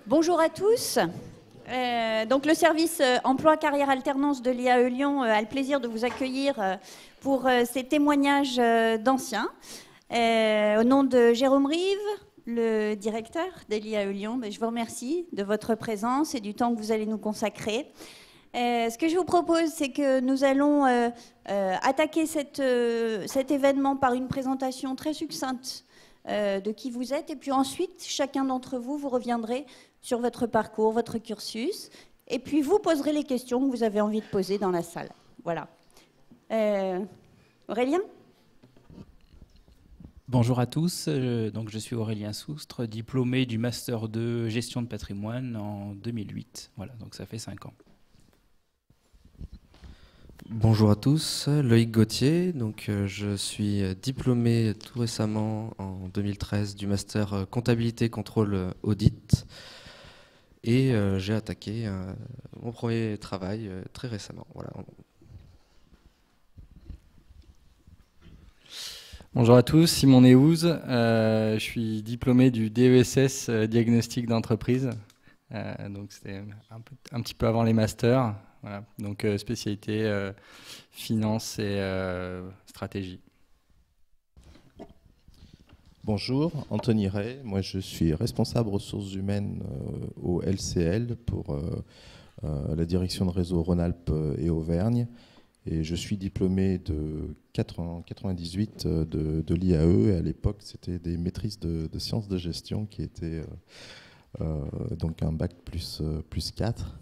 Bonjour à tous. Donc le service emploi carrière alternance de l'IAE Lyon a le plaisir de vous accueillir pour ces témoignages d'anciens. Au nom de Jérôme Rive, le directeur de l'IAE Lyon, je vous remercie de votre présence et du temps que vous allez nous consacrer. Ce que je vous propose, c'est que nous allons attaquer cet événement par une présentation très succincte de qui vous êtes, et puis ensuite, chacun d'entre vous, vous reviendrez sur votre parcours, votre cursus, et puis vous poserez les questions que vous avez envie de poser dans la salle. Voilà. Aurélien ? Bonjour à tous, donc je suis Aurélien Soustre, diplômé du Master 2 Gestion de patrimoine en 2008. Voilà, donc ça fait 5 ans. Bonjour à tous, Loïc Gauthier, donc je suis diplômé tout récemment en 2013 du Master Comptabilité Contrôle Audit et j'ai attaqué mon premier travail très récemment. Voilà. Bonjour à tous, Simon Néouze, je suis diplômé du DESS Diagnostic d'entreprise, donc c'était un petit peu avant les masters, voilà. Donc spécialité finance et stratégie. Bonjour, Anthony Ray, moi je suis responsable ressources humaines au LCL pour la direction de réseau Rhône-Alpes et Auvergne. Et je suis diplômé de 98 de l'IAE. Et à l'époque, c'était des maîtrises de sciences de gestion qui étaient donc un bac plus 4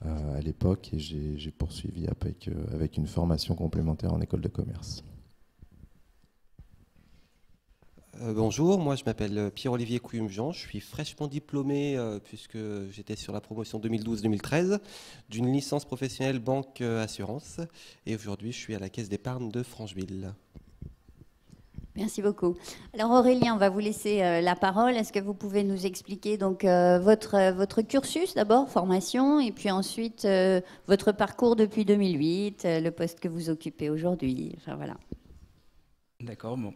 à l'époque. Et j'ai poursuivi avec une formation complémentaire en école de commerce. Bonjour, moi je m'appelle Pierre-Olivier Couillum-Jean, je suis fraîchement diplômé puisque j'étais sur la promotion 2012-2013 d'une licence professionnelle banque assurance et aujourd'hui je suis à la caisse d'épargne de Francheville. Merci beaucoup. Alors Aurélien, on va vous laisser la parole. Est-ce que vous pouvez nous expliquer donc votre cursus d'abord, formation, et puis ensuite votre parcours depuis 2008, le poste que vous occupez aujourd'hui, enfin voilà. D'accord, bon.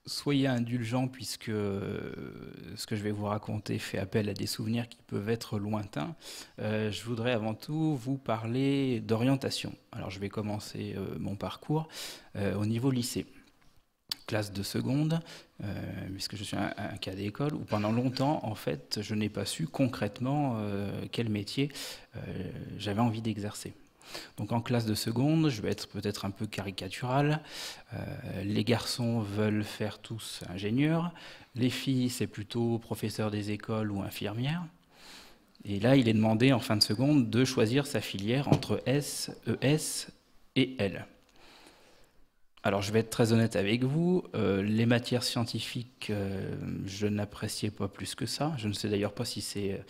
Soyez indulgents puisque ce que je vais vous raconter fait appel à des souvenirs qui peuvent être lointains. Je voudrais avant tout vous parler d'orientation. Alors je vais commencer mon parcours au niveau lycée. Classe de seconde, puisque je suis un cas d'école, où pendant longtemps, en fait, je n'ai pas su concrètement quel métier j'avais envie d'exercer. Donc en classe de seconde, je vais être peut-être un peu caricatural. Les garçons veulent faire tous ingénieurs. Les filles, c'est plutôt professeur des écoles ou infirmière. Et là, il est demandé en fin de seconde de choisir sa filière entre S, ES et L. Alors je vais être très honnête avec vous, les matières scientifiques, je n'appréciais pas plus que ça. Je ne sais d'ailleurs pas si c'est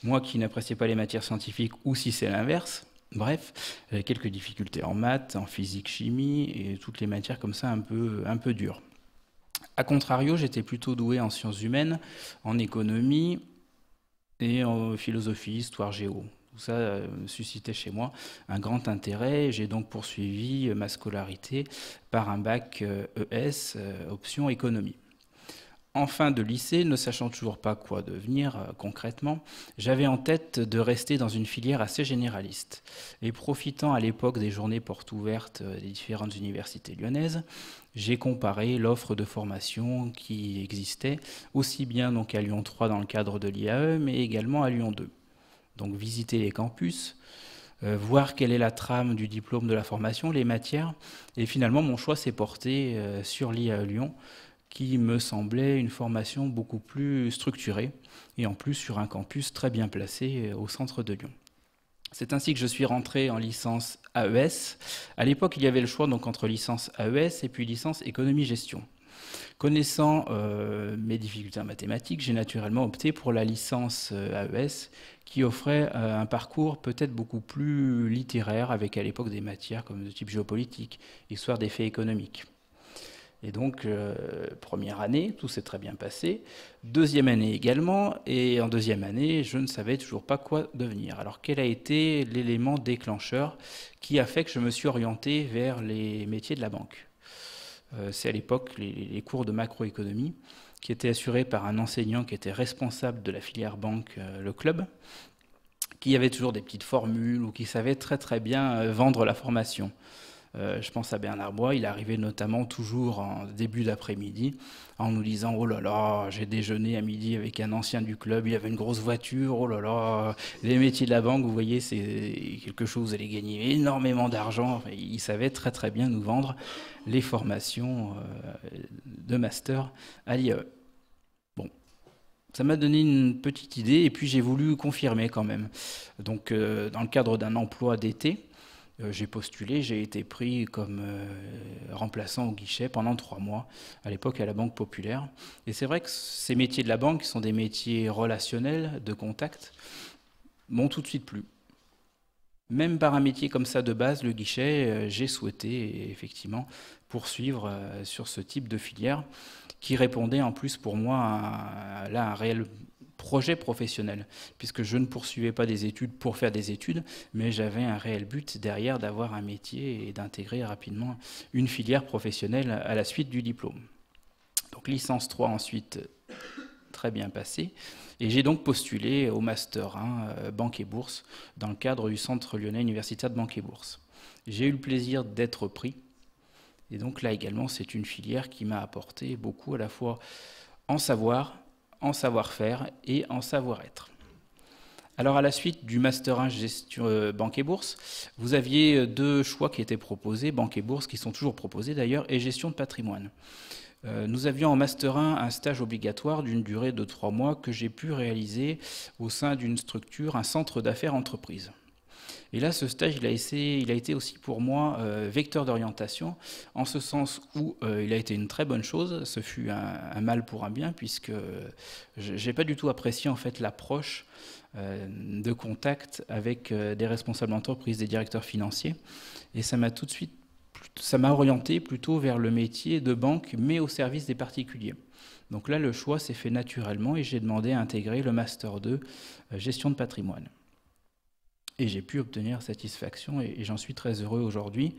moi qui n'appréciais pas les matières scientifiques ou si c'est l'inverse. Bref, quelques difficultés en maths, en physique, chimie et toutes les matières comme ça un peu dures. A contrario, j'étais plutôt doué en sciences humaines, en économie et en philosophie, histoire, géo. Tout ça suscitait chez moi un grand intérêt. J'ai donc poursuivi ma scolarité par un bac ES, option économie. En fin de lycée, ne sachant toujours pas quoi devenir concrètement, j'avais en tête de rester dans une filière assez généraliste. Et profitant à l'époque des journées portes ouvertes des différentes universités lyonnaises, j'ai comparé l'offre de formation qui existait, aussi bien donc à Lyon 3 dans le cadre de l'IAE, mais également à Lyon 2. Donc visiter les campus, voir quelle est la trame du diplôme de la formation, les matières, et finalement mon choix s'est porté sur l'IAE Lyon, qui me semblait une formation beaucoup plus structurée et en plus sur un campus très bien placé au centre de Lyon. C'est ainsi que je suis rentré en licence AES. À l'époque, il y avait le choix donc entre licence AES et puis licence économie-gestion. Connaissant mes difficultés en mathématiques, j'ai naturellement opté pour la licence AES qui offrait un parcours peut-être beaucoup plus littéraire avec à l'époque des matières comme de type géopolitique, histoire des faits économiques. Et donc, première année, tout s'est très bien passé. Deuxième année également, et en deuxième année, je ne savais toujours pas quoi devenir. Alors, quel a été l'élément déclencheur qui a fait que je me suis orienté vers les métiers de la banque ? C'est à l'époque les cours de macroéconomie qui était assurée par un enseignant qui était responsable de la filière banque, le club, qui avait toujours des petites formules ou qui savait très très bien vendre la formation. Je pense à Bernard Bois, il arrivait notamment toujours en début d'après-midi en nous disant « Oh là là, j'ai déjeuné à midi avec un ancien du club, il avait une grosse voiture, oh là là, les métiers de la banque, vous voyez, c'est quelque chose, vous allez gagner énormément d'argent. » Il savait très très bien nous vendre les formations de master à l'IAE. Bon, ça m'a donné une petite idée et puis j'ai voulu confirmer quand même. Donc dans le cadre d'un emploi d'été, j'ai postulé, j'ai été pris comme remplaçant au guichet pendant 3 mois, à l'époque à la Banque Populaire. Et c'est vrai que ces métiers de la banque, qui sont des métiers relationnels, de contact, m'ont tout de suite plu. Même par un métier comme ça de base, le guichet, j'ai souhaité effectivement poursuivre sur ce type de filière qui répondait en plus pour moi à un réel projet professionnel, puisque je ne poursuivais pas des études pour faire des études, mais j'avais un réel but derrière d'avoir un métier et d'intégrer rapidement une filière professionnelle à la suite du diplôme. Donc licence 3 ensuite, très bien passé, et j'ai donc postulé au Master 1 Banque et Bourse dans le cadre du Centre lyonnais universitaire de Banque et Bourse. J'ai eu le plaisir d'être pris, et donc là également c'est une filière qui m'a apporté beaucoup à la fois en savoir, en savoir-faire et en savoir-être. Alors à la suite du Master 1 gestion banque et bourse, vous aviez 2 choix qui étaient proposés, banque et bourse, qui sont toujours proposés d'ailleurs, et gestion de patrimoine. Nous avions en Master 1 un stage obligatoire d'une durée de 3 mois que j'ai pu réaliser au sein d'une structure, un centre d'affaires entreprise. Et là, ce stage, il a été aussi pour moi vecteur d'orientation, en ce sens où il a été une très bonne chose. Ce fut un mal pour un bien, puisque je n'ai pas du tout apprécié en fait l'approche de contact avec des responsables d'entreprise, des directeurs financiers. Et ça m'a tout de suite, ça m'a orienté plutôt vers le métier de banque, mais au service des particuliers. Donc là, le choix s'est fait naturellement et j'ai demandé à intégrer le Master 2, gestion de patrimoine. Et j'ai pu obtenir satisfaction et j'en suis très heureux aujourd'hui.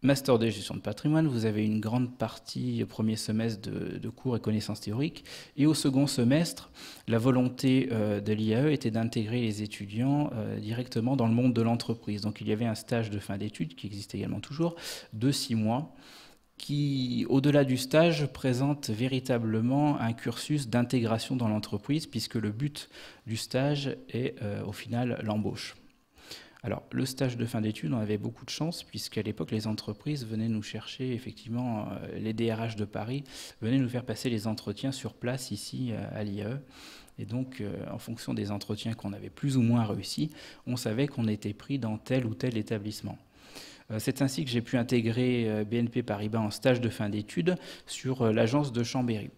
Master 2 gestion de patrimoine, vous avez une grande partie au premier semestre de cours et connaissances théoriques. Et au second semestre, la volonté de l'IAE était d'intégrer les étudiants directement dans le monde de l'entreprise. Donc il y avait un stage de fin d'études, qui existe également toujours, de 6 mois, qui, au-delà du stage, présente véritablement un cursus d'intégration dans l'entreprise, puisque le but du stage est au final l'embauche. Alors, le stage de fin d'études, on avait beaucoup de chance, puisqu'à l'époque, les entreprises venaient nous chercher, effectivement, les DRH de Paris venaient nous faire passer les entretiens sur place, ici, à l'IAE. Et donc, en fonction des entretiens qu'on avait plus ou moins réussis, on savait qu'on était pris dans tel ou tel établissement. C'est ainsi que j'ai pu intégrer BNP Paribas en stage de fin d'études sur l'agence de Chambéry.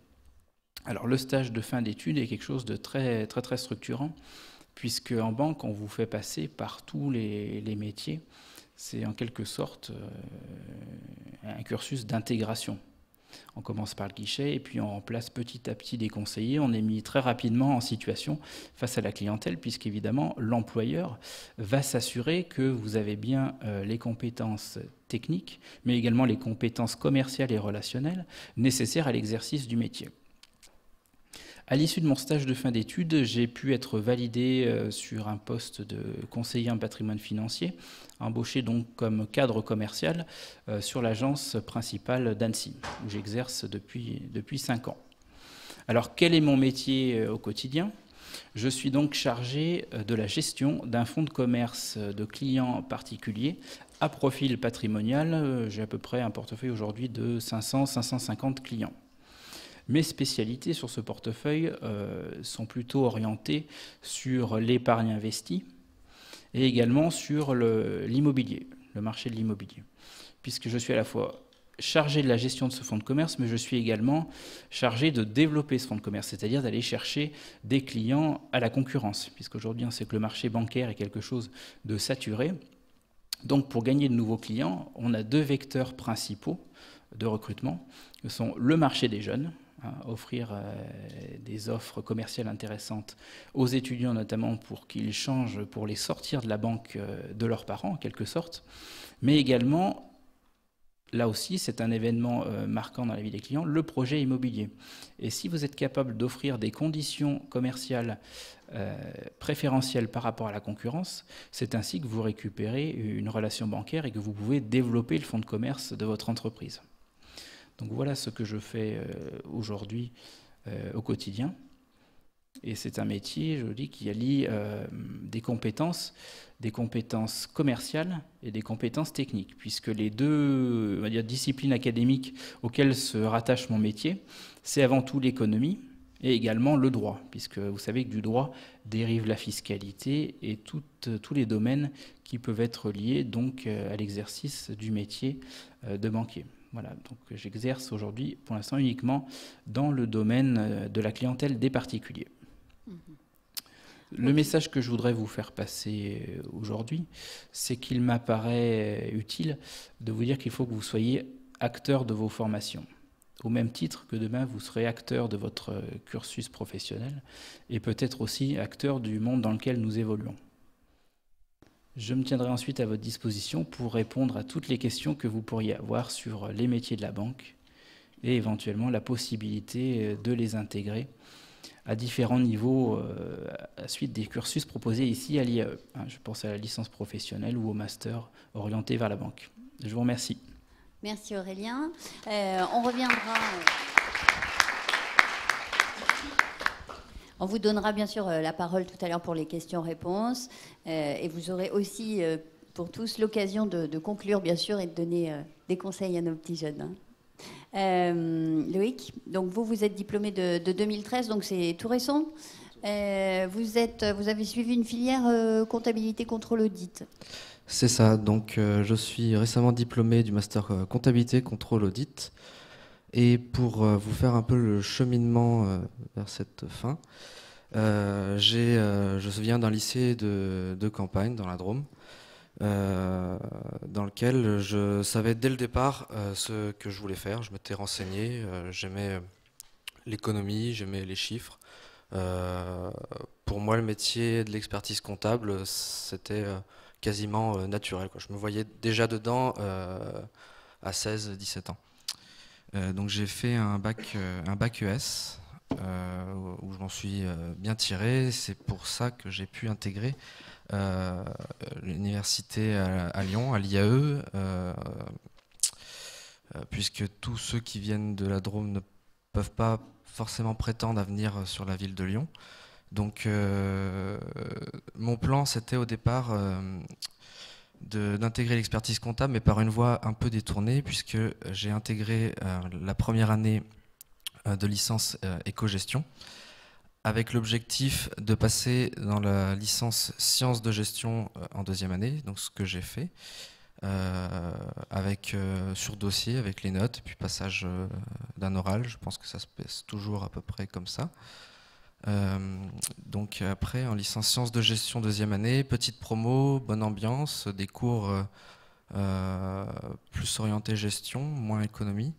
Alors le stage de fin d'études est quelque chose de très, très, très structurant, puisque en banque, on vous fait passer par tous les métiers. C'est en quelque sorte un cursus d'intégration. On commence par le guichet et puis on remplace petit à petit des conseillers. On est mis très rapidement en situation face à la clientèle, puisqu'évidemment, l'employeur va s'assurer que vous avez bien les compétences techniques, mais également les compétences commerciales et relationnelles nécessaires à l'exercice du métier. À l'issue de mon stage de fin d'études, j'ai pu être validé sur un poste de conseiller en patrimoine financier, embauché donc comme cadre commercial sur l'agence principale d'Annecy, où j'exerce depuis 5 ans. Alors, quel est mon métier au quotidien ? Je suis donc chargé de la gestion d'un fonds de commerce de clients particuliers à profil patrimonial. J'ai à peu près un portefeuille aujourd'hui de 500-550 clients. Mes spécialités sur ce portefeuille sont plutôt orientées sur l'épargne investie et également sur l'immobilier, le marché de l'immobilier, puisque je suis à la fois chargé de la gestion de ce fonds de commerce, mais je suis également chargé de développer ce fonds de commerce, c'est-à-dire d'aller chercher des clients à la concurrence, puisqu'aujourd'hui on sait que le marché bancaire est quelque chose de saturé. Donc pour gagner de nouveaux clients, on a 2 vecteurs principaux de recrutement, ce sont le marché des jeunes, offrir des offres commerciales intéressantes aux étudiants, notamment pour qu'ils changent, pour les sortir de la banque de leurs parents, en quelque sorte, mais également là aussi, c'est un événement marquant dans la vie des clients, le projet immobilier. Et si vous êtes capable d'offrir des conditions commerciales préférentielles par rapport à la concurrence, c'est ainsi que vous récupérez une relation bancaire et que vous pouvez développer le fonds de commerce de votre entreprise. Donc voilà ce que je fais aujourd'hui au quotidien. Et c'est un métier, je dis, qui allie des compétences commerciales et des compétences techniques, puisque les deux, on va dire, disciplines académiques auxquelles se rattache mon métier, c'est avant tout l'économie et également le droit, puisque vous savez que du droit dérive la fiscalité et tous les domaines qui peuvent être liés donc à l'exercice du métier de banquier. Voilà, donc j'exerce aujourd'hui pour l'instant uniquement dans le domaine de la clientèle des particuliers. Le message que je voudrais vous faire passer aujourd'hui, c'est qu'il m'apparaît utile de vous dire qu'il faut que vous soyez acteur de vos formations, au même titre que demain vous serez acteur de votre cursus professionnel et peut-être aussi acteur du monde dans lequel nous évoluons. Je me tiendrai ensuite à votre disposition pour répondre à toutes les questions que vous pourriez avoir sur les métiers de la banque et éventuellement la possibilité de les intégrer à différents niveaux à la suite des cursus proposés ici à l'IAE. Je pense à la licence professionnelle ou au master orienté vers la banque. Je vous remercie. Merci Aurélien. On reviendra. On vous donnera bien sûr la parole tout à l'heure pour les questions-réponses. Et vous aurez aussi pour tous l'occasion de conclure bien sûr et de donner des conseils à nos petits jeunes. Loïc, donc vous êtes diplômé de 2013, donc c'est tout récent. Vous avez suivi une filière comptabilité contrôle audit. C'est ça, donc je suis récemment diplômé du master comptabilité contrôle audit. Et pour vous faire un peu le cheminement vers cette fin, je viens d'un lycée de campagne dans la Drôme, dans lequel je savais dès le départ ce que je voulais faire. Je m'étais renseigné, j'aimais l'économie, j'aimais les chiffres. Pour moi, le métier de l'expertise comptable, c'était quasiment naturel, quoi. Je me voyais déjà dedans à 16-17 ans. Donc j'ai fait un bac ES où je m'en suis bien tiré. C'est pour ça que j'ai pu intégrer l'université à Lyon, à l'IAE, puisque tous ceux qui viennent de la Drôme ne peuvent pas forcément prétendre à venir sur la ville de Lyon. Donc mon plan, c'était au départ d'intégrer l'expertise comptable, mais par une voie un peu détournée, puisque j'ai intégré la première année de licence éco-gestion, avec l'objectif de passer dans la licence sciences de gestion en deuxième année, donc ce que j'ai fait, sur dossier, avec les notes, et puis passage d'un oral. Je pense que ça se passe toujours à peu près comme ça. Donc après, en licence sciences de gestion deuxième année, petite promo, bonne ambiance, des cours plus orientés gestion, moins économie.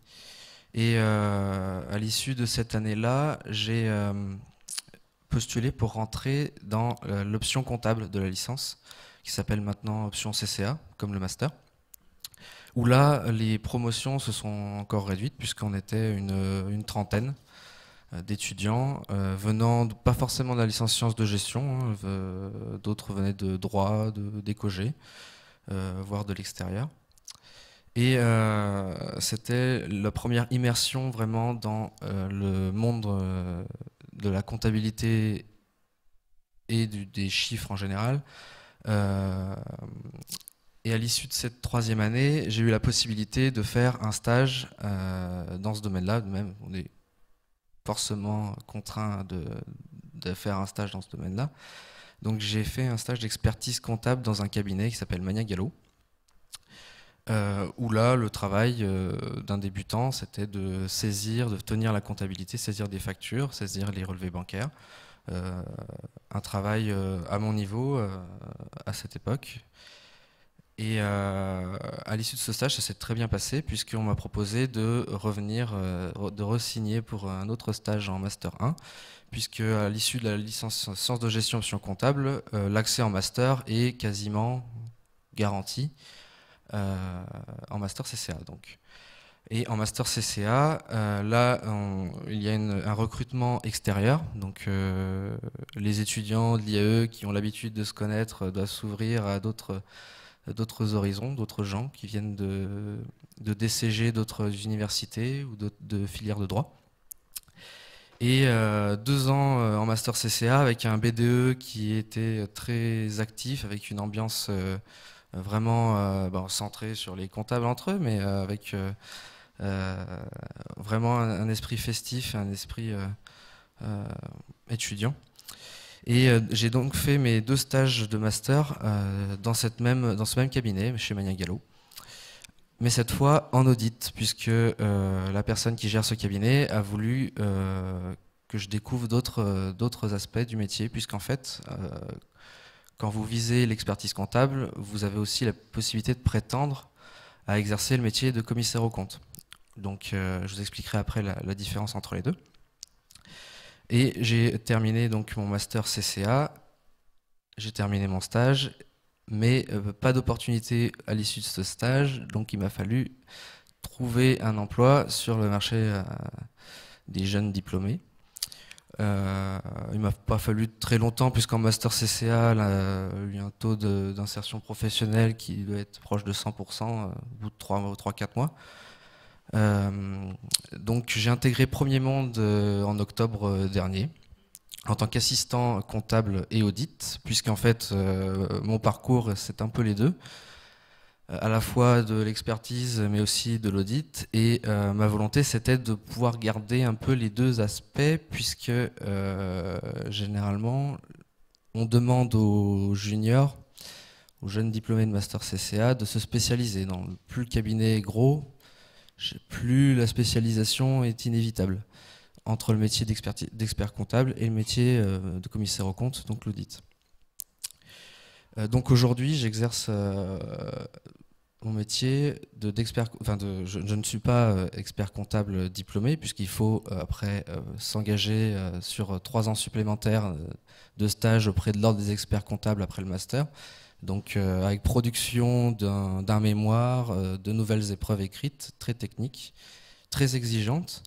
Et à l'issue de cette année-là, j'ai postulé pour rentrer dans l'option comptable de la licence, qui s'appelle maintenant option CCA, comme le master, où là, les promotions se sont encore réduites, puisqu'on était une trentaine d'étudiants venant pas forcément de la licence sciences de gestion, d'autres venaient de droit, d'éco-gé, voire de l'extérieur. Et c'était la première immersion vraiment dans le monde de la comptabilité et des chiffres en général. Et à l'issue de cette troisième année, j'ai eu la possibilité de faire un stage dans ce domaine-là. Même, on est forcément contraint de faire un stage dans ce domaine-là. Donc j'ai fait un stage d'expertise comptable dans un cabinet qui s'appelle Mania Gallo, où là, le travail d'un débutant, c'était de tenir la comptabilité, saisir des factures, saisir les relevés bancaires. Un travail à mon niveau à cette époque. Et à l'issue de ce stage, ça s'est très bien passé, puisqu'on m'a proposé de revenir, de re-signer pour un autre stage en Master 1, puisque à l'issue de la licence sciences de gestion option comptable, l'accès en Master est quasiment garanti en Master CCA. Donc. Et en master CCA, là, il y a un recrutement extérieur. Donc, les étudiants de l'IAE qui ont l'habitude de se connaître doivent s'ouvrir à d'autres horizons, d'autres gens qui viennent de DCG, d'autres universités ou de filières de droit. Et 2 ans en master CCA avec un BDE qui était très actif, avec une ambiance vraiment centrée sur les comptables entre eux, mais avec vraiment un esprit festif, un esprit étudiant. Et j'ai donc fait mes 2 stages de master dans ce même cabinet, chez Magnin Gallo. Mais cette fois en audit, puisque la personne qui gère ce cabinet a voulu que je découvre d'autres aspects du métier, puisqu'en fait, quand vous visez l'expertise comptable, vous avez aussi la possibilité de prétendre à exercer le métier de commissaire aux comptes. Donc je vous expliquerai après la différence entre les deux. Et j'ai terminé donc mon master CCA, j'ai terminé mon stage, mais pas d'opportunité à l'issue de ce stage, donc il m'a fallu trouver un emploi sur le marché des jeunes diplômés. Il ne m'a pas fallu très longtemps, puisqu'en master CCA, il y a un taux d'insertion professionnelle qui doit être proche de 100% au bout de 3-4 mois. Donc j'ai intégré Premier Monde en octobre dernier en tant qu'assistant comptable et audit, puisqu'en fait mon parcours c'est un peu les deux, à la fois de l'expertise mais aussi de l'audit, et ma volonté c'était de pouvoir garder un peu les deux aspects, puisque généralement on demande aux juniors, aux jeunes diplômés de master CCA de se spécialiser. Plus le cabinet est gros, plus la spécialisation est inévitable entre le métier d'expert comptable et le métier de commissaire aux comptes, donc l'audit. Donc aujourd'hui, j'exerce mon métier d'expert. Je ne suis pas expert comptable diplômé, puisqu'il faut après s'engager sur 3 ans supplémentaires de stage auprès de l'ordre des experts comptables après le master. Donc avec production d'un mémoire, de nouvelles épreuves écrites, très techniques, très exigeantes.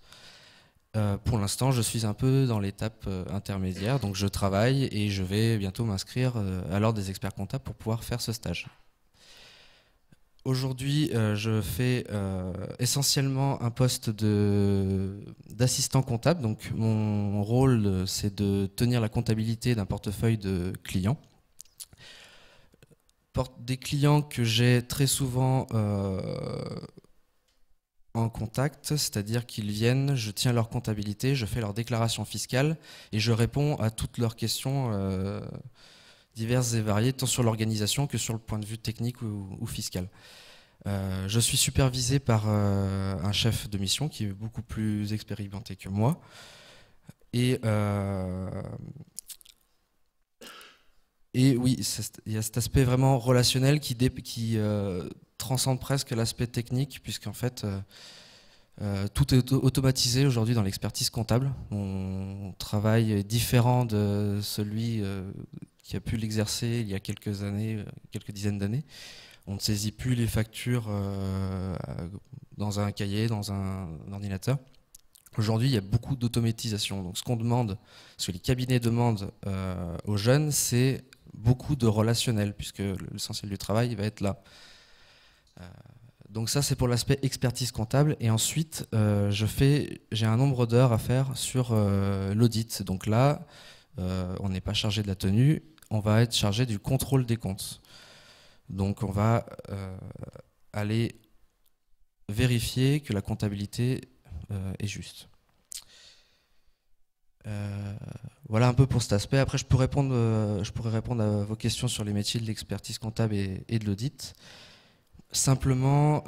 Pour l'instant, je suis un peu dans l'étape intermédiaire, donc je travaille et je vais bientôt m'inscrire à l'ordre des experts comptables pour pouvoir faire ce stage. Aujourd'hui, je fais essentiellement un poste d'assistant comptable. Donc mon rôle, c'est de tenir la comptabilité d'un portefeuille de clients. Des clients que j'ai très souvent en contact, c'est-à-dire qu'ils viennent, je tiens leur comptabilité, je fais leur déclaration fiscale et je réponds à toutes leurs questions diverses et variées, tant sur l'organisation que sur le point de vue technique ou fiscal. Je suis supervisé par un chef de mission qui est beaucoup plus expérimenté que moi. Et oui, il y a cet aspect vraiment relationnel qui transcende presque l'aspect technique, puisqu'en fait, tout est automatisé aujourd'hui dans l'expertise comptable. Mon travail est différent de celui qui a pu l'exercer il y a quelques années, quelques dizaines d'années. On ne saisit plus les factures dans un cahier, dans un ordinateur. Aujourd'hui, il y a beaucoup d'automatisation. Donc, ce que les cabinets demandent aux jeunes, c'est beaucoup de relationnel, puisque l'essentiel du travail va être là. Donc ça, c'est pour l'aspect expertise comptable. Et ensuite, j'ai un nombre d'heures à faire sur l'audit. Donc là, on n'est pas chargé de la tenue, on va être chargé du contrôle des comptes. Donc on va aller vérifier que la comptabilité est juste. Voilà un peu pour cet aspect. Après, je pourrais répondre à vos questions sur les métiers de l'expertise comptable et de l'audit. Simplement,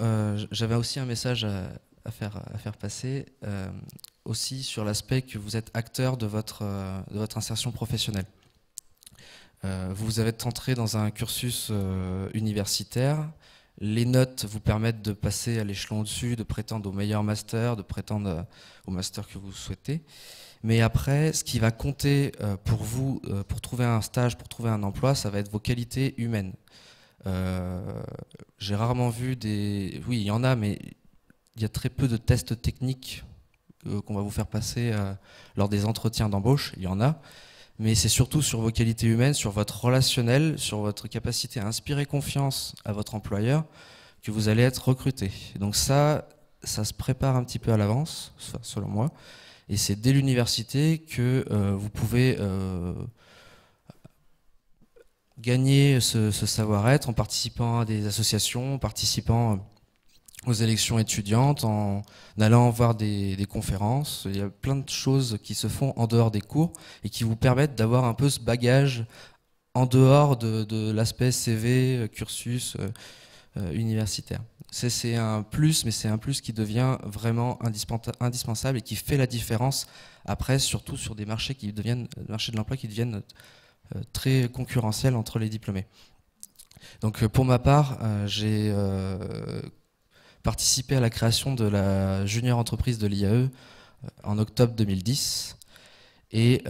j'avais aussi un message à faire passer, aussi sur l'aspect que vous êtes acteur de votre insertion professionnelle. Vous avez entré dans un cursus universitaire. Les notes vous permettent de passer à l'échelon au-dessus, de prétendre au meilleur master, de prétendre au master que vous souhaitez. Mais après, ce qui va compter pour vous, pour trouver un stage, pour trouver un emploi, ça va être vos qualités humaines. J'ai rarement vu oui, il y en a, mais il y a très peu de tests techniques qu'on va vous faire passer lors des entretiens d'embauche, il y en a, mais c'est surtout sur vos qualités humaines, sur votre relationnel, sur votre capacité à inspirer confiance à votre employeur que vous allez être recruté. Et donc ça se prépare un petit peu à l'avance, selon moi, et c'est dès l'université que vous pouvez gagner ce savoir-être en participant à des associations, en participant aux élections étudiantes, en allant voir des conférences. Il y a plein de choses qui se font en dehors des cours et qui vous permettent d'avoir un peu ce bagage en dehors de l'aspect CV, cursus universitaire. C'est un plus, mais c'est un plus qui devient vraiment indispensable et qui fait la différence après, surtout sur des marchés marchés de l'emploi qui deviennent très concurrentiels entre les diplômés. Donc pour ma part, j'ai participé à la création de la junior entreprise de l'IAE en octobre 2010 et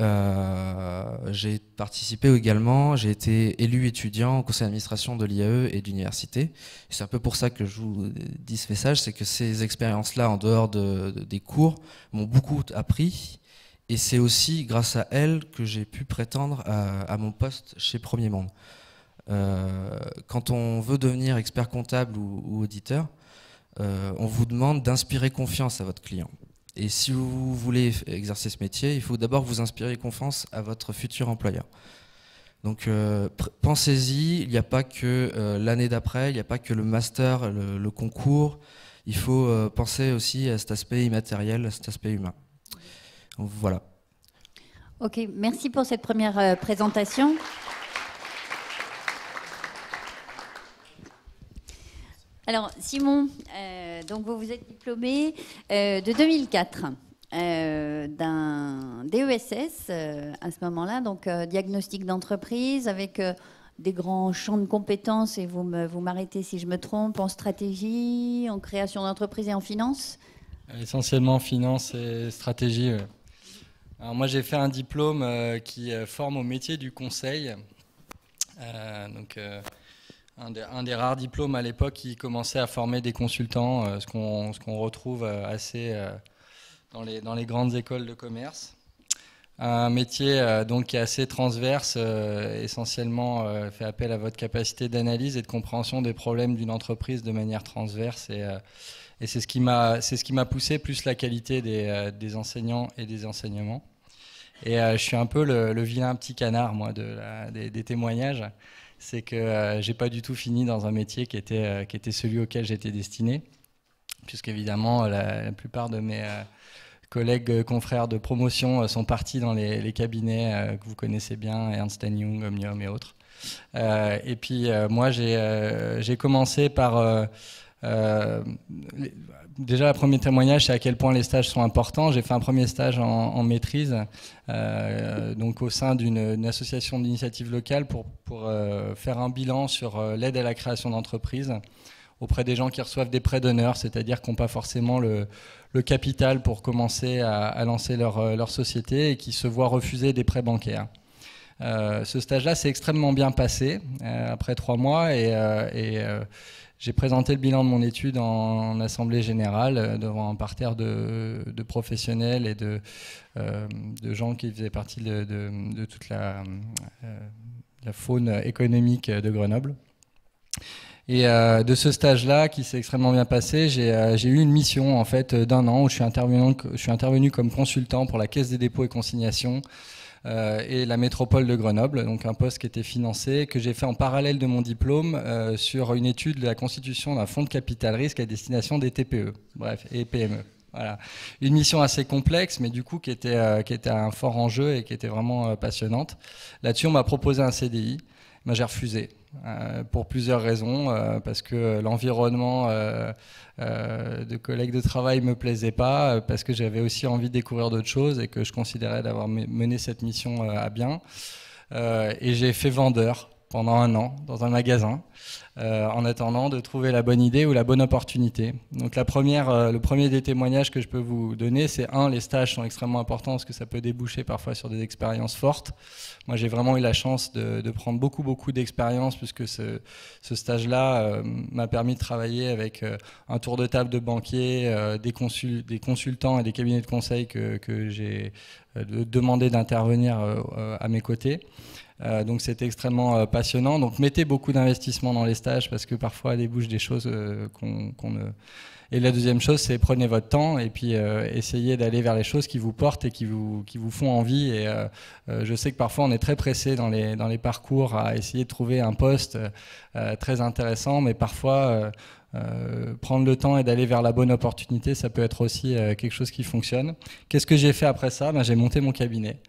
j'ai participé également, j'ai été élu étudiant au conseil d'administration de l'IAE et d'université. C'est un peu pour ça que je vous dis ce message, c'est que ces expériences-là en dehors des cours m'ont beaucoup appris et c'est aussi grâce à elles que j'ai pu prétendre à mon poste chez Premier Monde. Quand on veut devenir expert comptable ou auditeur, on vous demande d'inspirer confiance à votre client. Et si vous voulez exercer ce métier, il faut d'abord vous inspirer confiance à votre futur employeur. Donc pensez-y, il n'y a pas que l'année d'après, il n'y a pas que le master, le concours. Il faut penser aussi à cet aspect immatériel, à cet aspect humain. Donc, voilà. Ok, merci pour cette première présentation. Alors, Simon, donc vous êtes diplômé de 2004 d'un DESS à ce moment-là, donc diagnostic d'entreprise avec des grands champs de compétences, et vous m'arrêtez si je me trompe, en stratégie, en création d'entreprise et en finance. Essentiellement finance et stratégie. Ouais. Alors moi, j'ai fait un diplôme qui forme au métier du conseil. Un des rares diplômes à l'époque qui commençait à former des consultants, ce qu'on retrouve assez dans les grandes écoles de commerce. Un métier donc qui est assez transverse, essentiellement fait appel à votre capacité d'analyse et de compréhension des problèmes d'une entreprise de manière transverse. Et c'est ce qui m'a poussé, plus la qualité des enseignants et des enseignements. Et je suis un peu le vilain petit canard, moi, des témoignages. C'est que j'ai pas du tout fini dans un métier qui était celui auquel j'étais destiné, puisqu'évidemment la plupart de mes collègues confrères de promotion sont partis dans les cabinets que vous connaissez bien, Ernst & Young, Omnium et autres. Et puis moi j'ai commencé par déjà, le premier témoignage, c'est à quel point les stages sont importants. J'ai fait un premier stage en maîtrise, donc au sein d'une association d'initiative locale pour faire un bilan sur l'aide à la création d'entreprises auprès des gens qui reçoivent des prêts d'honneur, c'est-à-dire qui n'ont pas forcément le capital pour commencer à lancer leur société et qui se voient refuser des prêts bancaires. Ce stage-là s'est extrêmement bien passé après 3 mois et j'ai présenté le bilan de mon étude en assemblée générale devant un parterre de professionnels et de gens qui faisaient partie de toute la faune économique de Grenoble. Et de ce stage-là, qui s'est extrêmement bien passé, j'ai eu une mission en fait d'1 an où je suis intervenu comme consultant pour la Caisse des dépôts et consignations et la métropole de Grenoble, donc un poste qui était financé, que j'ai fait en parallèle de mon diplôme sur une étude de la constitution d'un fonds de capital risque à destination des TPE, bref, et PME. Voilà. Une mission assez complexe, mais du coup qui était un fort enjeu et qui était vraiment passionnante. Là-dessus, on m'a proposé un CDI. Moi, j'ai refusé pour plusieurs raisons, parce que l'environnement de collègues de travail me plaisait pas, parce que j'avais aussi envie de découvrir d'autres choses et que je considérais d'avoir mené cette mission à bien. Et j'ai fait vendeur pendant 1 an dans un magasin, en attendant de trouver la bonne idée ou la bonne opportunité. Donc le premier des témoignages que je peux vous donner, c'est les stages sont extrêmement importants parce que ça peut déboucher parfois sur des expériences fortes. Moi, j'ai vraiment eu la chance de prendre beaucoup d'expérience puisque ce stage-là m'a permis de travailler avec un tour de table de banquiers, des consultants et des cabinets de conseil que j'ai demandé d'intervenir à mes côtés. Donc c'était extrêmement passionnant. Donc mettez beaucoup d'investissement dans les stages parce que parfois débouchent des choses qu'on ne... Et la deuxième chose, c'est prenez votre temps et puis essayez d'aller vers les choses qui vous portent et qui vous font envie. Et je sais que parfois on est très pressé dans les parcours à essayer de trouver un poste très intéressant, mais parfois prendre le temps et d'aller vers la bonne opportunité, ça peut être aussi quelque chose qui fonctionne. Qu'est-ce que j'ai fait après ça? J'ai monté mon cabinet.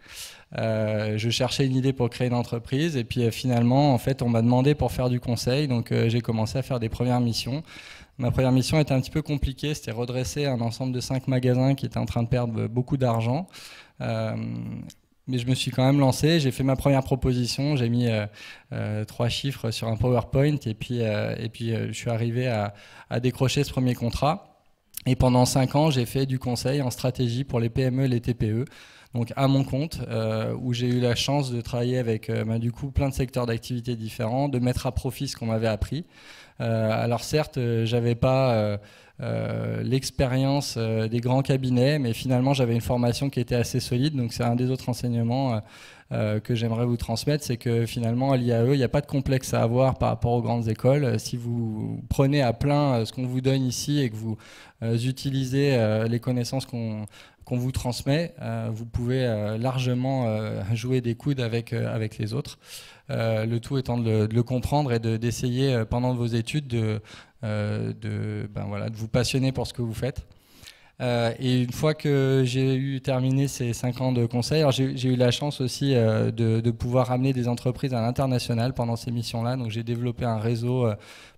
Je cherchais une idée pour créer une entreprise et puis finalement en fait on m'a demandé pour faire du conseil, donc j'ai commencé à faire des premières missions. Ma première mission était un petit peu compliquée, c'était redresser un ensemble de 5 magasins qui étaient en train de perdre beaucoup d'argent, mais je me suis quand même lancé, j'ai fait ma première proposition, j'ai mis 3 chiffres sur un PowerPoint et puis je suis arrivé à décrocher ce premier contrat. Et pendant 5 ans j'ai fait du conseil en stratégie pour les PME et les TPE. Donc à mon compte, où j'ai eu la chance de travailler avec du coup plein de secteurs d'activité différents, de mettre à profit ce qu'on m'avait appris. Alors certes, j'avais pas l'expérience des grands cabinets, mais finalement j'avais une formation qui était assez solide. Donc c'est un des autres enseignements que j'aimerais vous transmettre, c'est que finalement à l'IAE, il n'y a pas de complexe à avoir par rapport aux grandes écoles. Si vous prenez à plein ce qu'on vous donne ici et que vous utilisez les connaissances qu'on vous transmet, vous pouvez largement jouer des coudes avec les autres. Le tout étant de le comprendre et d'essayer pendant vos études de vous passionner pour ce que vous faites. Et une fois que j'ai terminé ces 5 ans de conseil, alors j'ai eu la chance aussi de pouvoir amener des entreprises à l'international pendant ces missions-là. Donc j'ai développé un réseau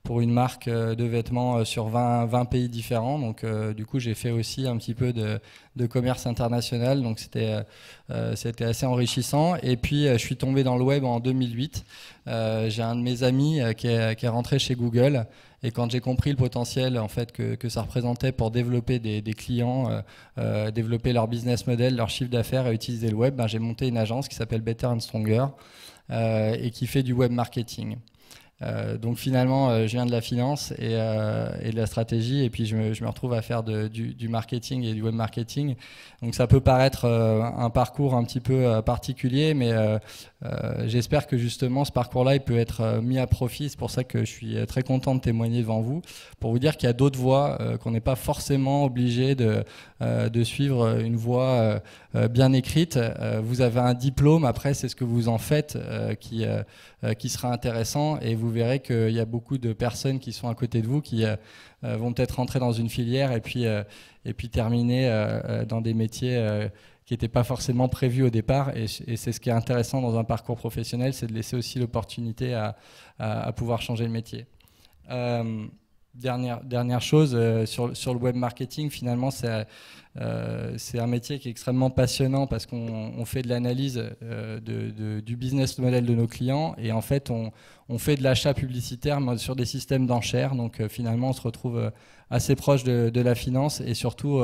pour une marque de vêtements sur 20 pays différents. Donc du coup j'ai fait aussi un petit peu de commerce international. Donc c'était assez enrichissant. Et puis je suis tombé dans le web en 2008. J'ai un de mes amis qui est rentré chez Google. Et quand j'ai compris le potentiel en fait que ça représentait pour développer des clients, développer leur business model, leur chiffre d'affaires et utiliser le web, j'ai monté une agence qui s'appelle Better and Stronger et qui fait du web marketing. Donc finalement, je viens de la finance et de la stratégie, et puis je me retrouve à faire du marketing et du web marketing. Donc ça peut paraître un parcours un petit peu particulier, mais j'espère que justement ce parcours-là il peut être mis à profit. C'est pour ça que je suis très content de témoigner devant vous, pour vous dire qu'il y a d'autres voies, qu'on n'est pas forcément obligé de suivre une voie bien écrite. Vous avez un diplôme, après c'est ce que vous en faites qui sera intéressant, et vous verrez qu'il y a beaucoup de personnes qui sont à côté de vous qui vont peut-être rentrer dans une filière et puis terminer dans des métiers qui n'étaient pas forcément prévus au départ, et c'est ce qui est intéressant dans un parcours professionnel, c'est de laisser aussi l'opportunité à pouvoir changer de métier. Dernière chose, sur le web marketing, finalement c'est un métier qui est extrêmement passionnant parce qu'on fait de l'analyse du business model de nos clients, et en fait on fait de l'achat publicitaire sur des systèmes d'enchères. Donc finalement on se retrouve assez proche de la finance et surtout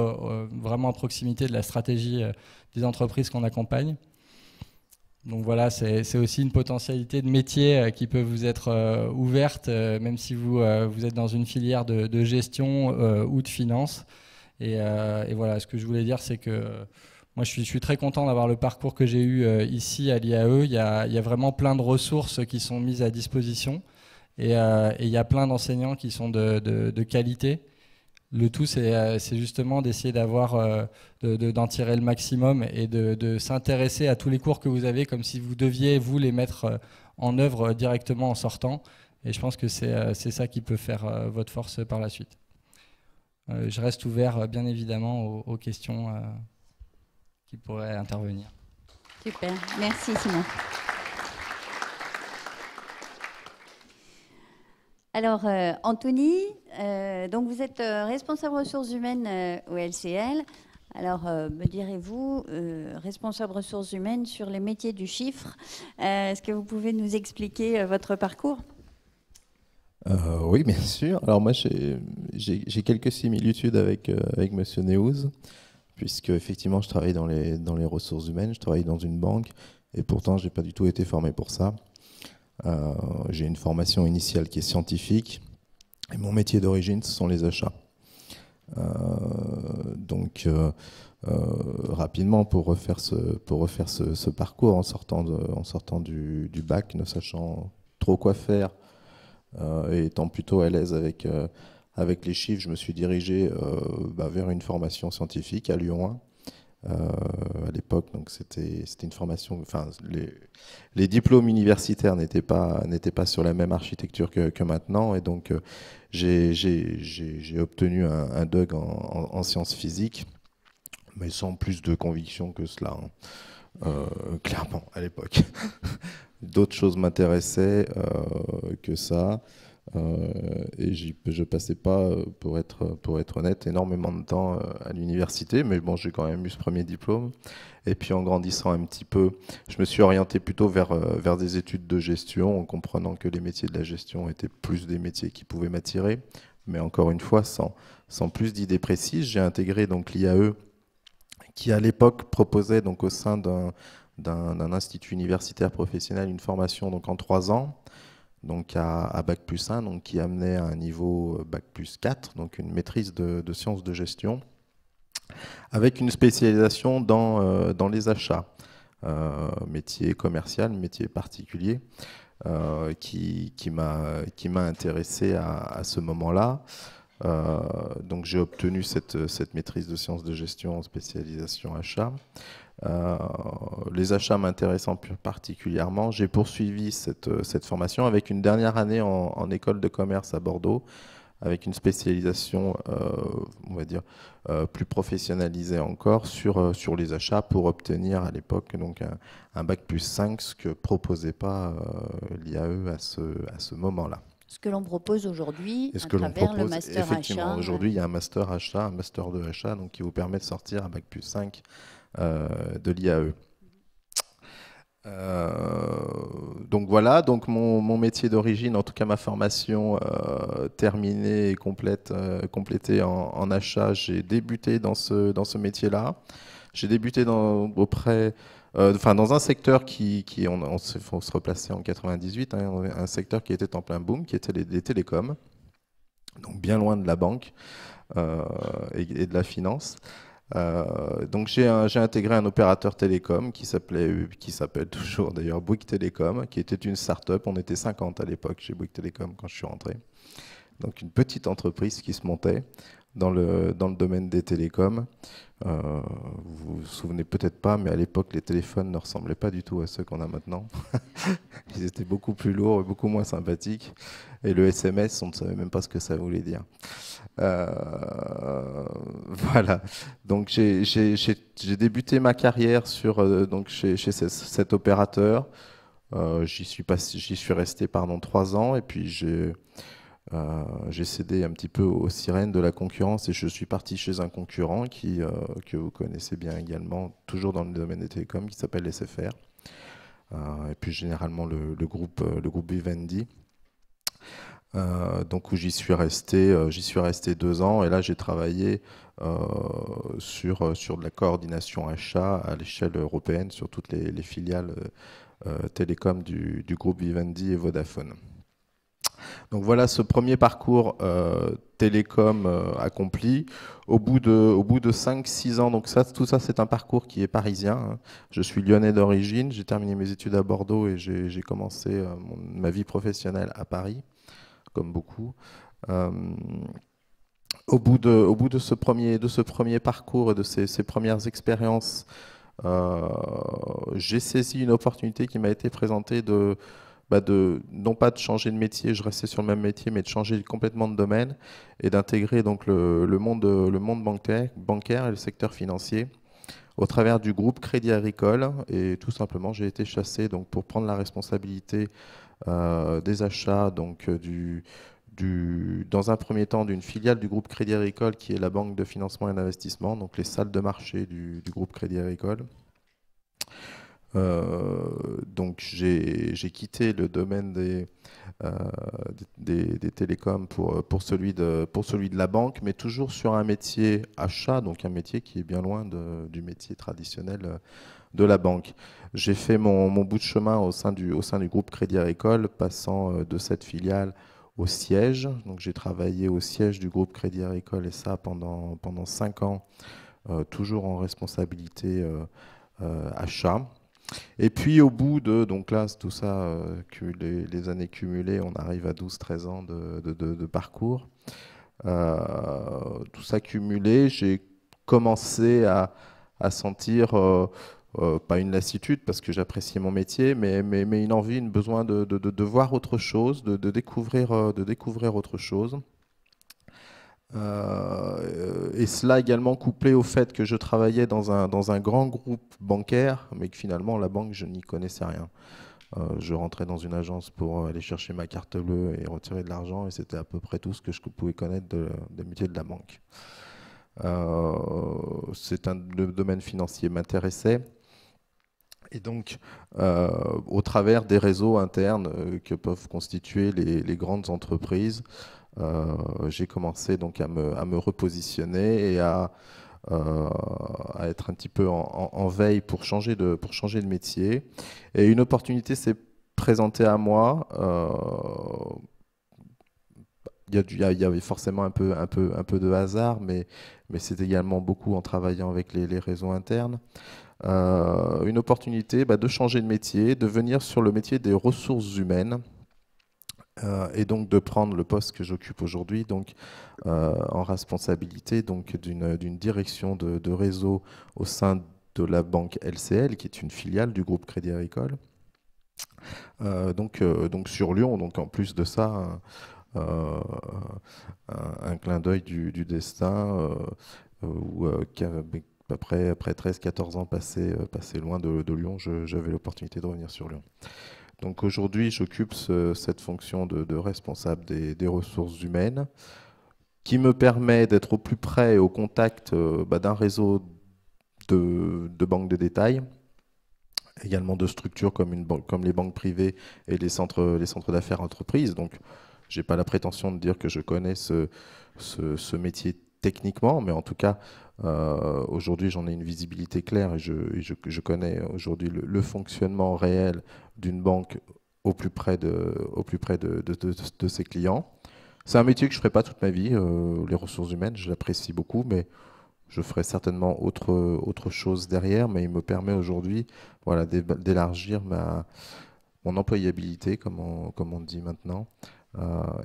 vraiment à proximité de la stratégie des entreprises qu'on accompagne. Donc voilà, c'est aussi une potentialité de métier qui peut vous être ouverte, même si vous êtes dans une filière de gestion ou de finance. Et voilà, ce que je voulais dire, c'est que moi je suis très content d'avoir le parcours que j'ai eu ici à l'IAE. Il y a vraiment plein de ressources qui sont mises à disposition, et il y a plein d'enseignants qui sont de qualité. Le tout, c'est justement d'essayer d'en tirer le maximum et de s'intéresser à tous les cours que vous avez comme si vous deviez, vous, les mettre en œuvre directement en sortant. Et je pense que c'est ça qui peut faire votre force par la suite. Je reste ouvert, bien évidemment, aux questions qui pourraient intervenir. Super, merci Simon. Alors, Anthony, donc vous êtes responsable ressources humaines au LCL. Alors, me direz-vous, responsable ressources humaines sur les métiers du chiffre, est-ce que vous pouvez nous expliquer votre parcours? Oui, bien sûr. Alors moi, j'ai quelques similitudes avec Monsieur Neouz, puisque effectivement, je travaille dans les ressources humaines, je travaille dans une banque, et pourtant, j'ai pas du tout été formé pour ça. J'ai une formation initiale qui est scientifique, et mon métier d'origine, ce sont les achats. Donc, rapidement, pour refaire ce parcours en sortant du bac, ne sachant trop quoi faire, et étant plutôt à l'aise avec les chiffres, je me suis dirigé vers une formation scientifique à Lyon 1. À l'époque, donc c'était une formation. Enfin, les diplômes universitaires n'étaient pas sur la même architecture que maintenant, et donc j'ai obtenu un DUG en sciences physiques, mais sans plus de conviction que cela, hein. Clairement, à l'époque. D'autres choses m'intéressaient que ça. Et je passais pas, pour être honnête, énormément de temps à l'université, mais bon, j'ai quand même eu ce premier diplôme. Et puis en grandissant un petit peu, je me suis orienté plutôt vers des études de gestion, en comprenant que les métiers de la gestion étaient plus des métiers qui pouvaient m'attirer. Mais encore une fois, sans plus d'idées précises, j'ai intégré donc l'IAE, qui à l'époque proposait donc au sein d'un institut universitaire professionnel une formation donc en 3 ans, donc à Bac+1, donc qui amenait à un niveau Bac+4, donc une maîtrise de sciences de gestion, avec une spécialisation dans les achats, métier commercial, métier particulier, qui m'a intéressé à ce moment-là. Donc j'ai obtenu cette maîtrise de sciences de gestion en spécialisation achat. Les achats m'intéressant particulièrement, j'ai poursuivi cette formation avec une dernière année en école de commerce à Bordeaux, avec une spécialisation, on va dire, plus professionnalisée encore sur les achats, pour obtenir à l'époque donc un Bac+5, ce que proposait pas l'IAE à ce moment-là. Ce que l'on propose aujourd'hui à Et ce que l'on travers propose, le master effectivement, achat. aujourd'hui, il y a un master achat, un master 2 achat, donc qui vous permet de sortir un Bac+5 de l'IAE. Donc voilà, donc mon métier d'origine, en tout cas ma formation terminée et complétée en achat, j'ai débuté dans ce métier-là. J'ai débuté dans un secteur on se replacer en 98, hein, un secteur qui était en plein boom, qui était les télécoms, donc bien loin de la banque et de la finance. Donc j'ai intégré un opérateur télécom qui s'appelle toujours d'ailleurs Bouygues Télécom, qui était une start-up. On était 50 à l'époque chez Bouygues Télécom quand je suis rentré. Donc une petite entreprise qui se montait dans le domaine des télécoms. Vous vous souvenez peut-être pas, mais à l'époque les téléphones ne ressemblaient pas du tout à ceux qu'on a maintenant. Ils étaient beaucoup plus lourds et beaucoup moins sympathiques. Et le SMS, on ne savait même pas ce que ça voulait dire. Voilà. Donc j'ai débuté ma carrière chez cet opérateur. J'y suis resté 3 ans, et puis j'ai cédé un petit peu aux sirènes de la concurrence, et je suis parti chez un concurrent que vous connaissez bien également, toujours dans le domaine des télécoms, qui s'appelle SFR, et puis généralement le groupe Vivendi. Donc où j'y suis resté 2 ans, et là j'ai travaillé sur de la coordination achat à l'échelle européenne sur toutes les filiales télécom du groupe Vivendi et Vodafone. Donc voilà ce premier parcours télécom accompli. Au bout de 5-6 ans, donc tout ça c'est un parcours qui est parisien, hein. Je suis lyonnais d'origine, j'ai terminé mes études à Bordeaux et j'ai commencé ma vie professionnelle à Paris, comme beaucoup. Au bout de ce premier parcours et de ces premières expériences, j'ai saisi une opportunité qui m'a été présentée non pas de changer de métier, je restais sur le même métier, mais de changer complètement de domaine et d'intégrer donc le monde bancaire et le secteur financier au travers du groupe Crédit Agricole. Et tout simplement, j'ai été chassé donc pour prendre la responsabilité des achats donc dans un premier temps d'une filiale du groupe Crédit Agricole qui est la banque de financement et d'investissement, donc les salles de marché du groupe Crédit Agricole. Donc j'ai quitté le domaine des télécoms pour celui de la banque, mais toujours sur un métier achat, donc un métier qui est bien loin du métier traditionnel de la banque. J'ai fait mon bout de chemin au sein du groupe Crédit Agricole, passant de cette filiale au siège. Donc j'ai travaillé au siège du groupe Crédit Agricole et ça pendant 5 ans, toujours en responsabilité achat. Et puis au bout de, donc là tout ça, les années cumulées, on arrive à 12-13 ans de parcours. Tout ça cumulé, j'ai commencé à sentir, pas une lassitude parce que j'appréciais mon métier, mais une envie, un besoin de voir autre chose, de découvrir autre chose. Et cela également couplé au fait que je travaillais dans un grand groupe bancaire, mais que finalement la banque, je n'y connaissais rien. Je rentrais dans une agence pour aller chercher ma carte bleue et retirer de l'argent, et c'était à peu près tout ce que je pouvais connaître des métiers de la banque. Le domaine financier m'intéressait. Et donc, au travers des réseaux internes que peuvent constituer les grandes entreprises, j'ai commencé donc à me repositionner et à être un petit peu en veille pour changer de métier. Et une opportunité s'est présentée à moi. Il y avait forcément un peu de hasard, mais c'est également beaucoup en travaillant avec les réseaux internes. Une opportunité de changer de métier, de venir sur le métier des ressources humaines. Et donc de prendre le poste que j'occupe aujourd'hui, donc en responsabilité donc d'une direction de réseau au sein de la banque LCL, qui est une filiale du groupe Crédit Agricole. Donc sur Lyon, donc en plus de ça, un clin d'œil du destin, où après 13-14 ans passés loin de Lyon, j'avais l'opportunité de revenir sur Lyon. Donc aujourd'hui, j'occupe cette fonction de responsable des ressources humaines qui me permet d'être au plus près et au contact d'un réseau de banques de détail, également de structures comme les banques privées et les centres d'affaires entreprises. Donc je n'ai pas la prétention de dire que je connais ce métier techniquement, mais en tout cas, aujourd'hui, j'en ai une visibilité claire et je connais aujourd'hui le fonctionnement réel d'une banque au plus près de ses clients. C'est un métier que je ne ferai pas toute ma vie, les ressources humaines, je l'apprécie beaucoup, mais je ferai certainement autre chose derrière, mais il me permet aujourd'hui d'élargir mon employabilité, comme on dit maintenant,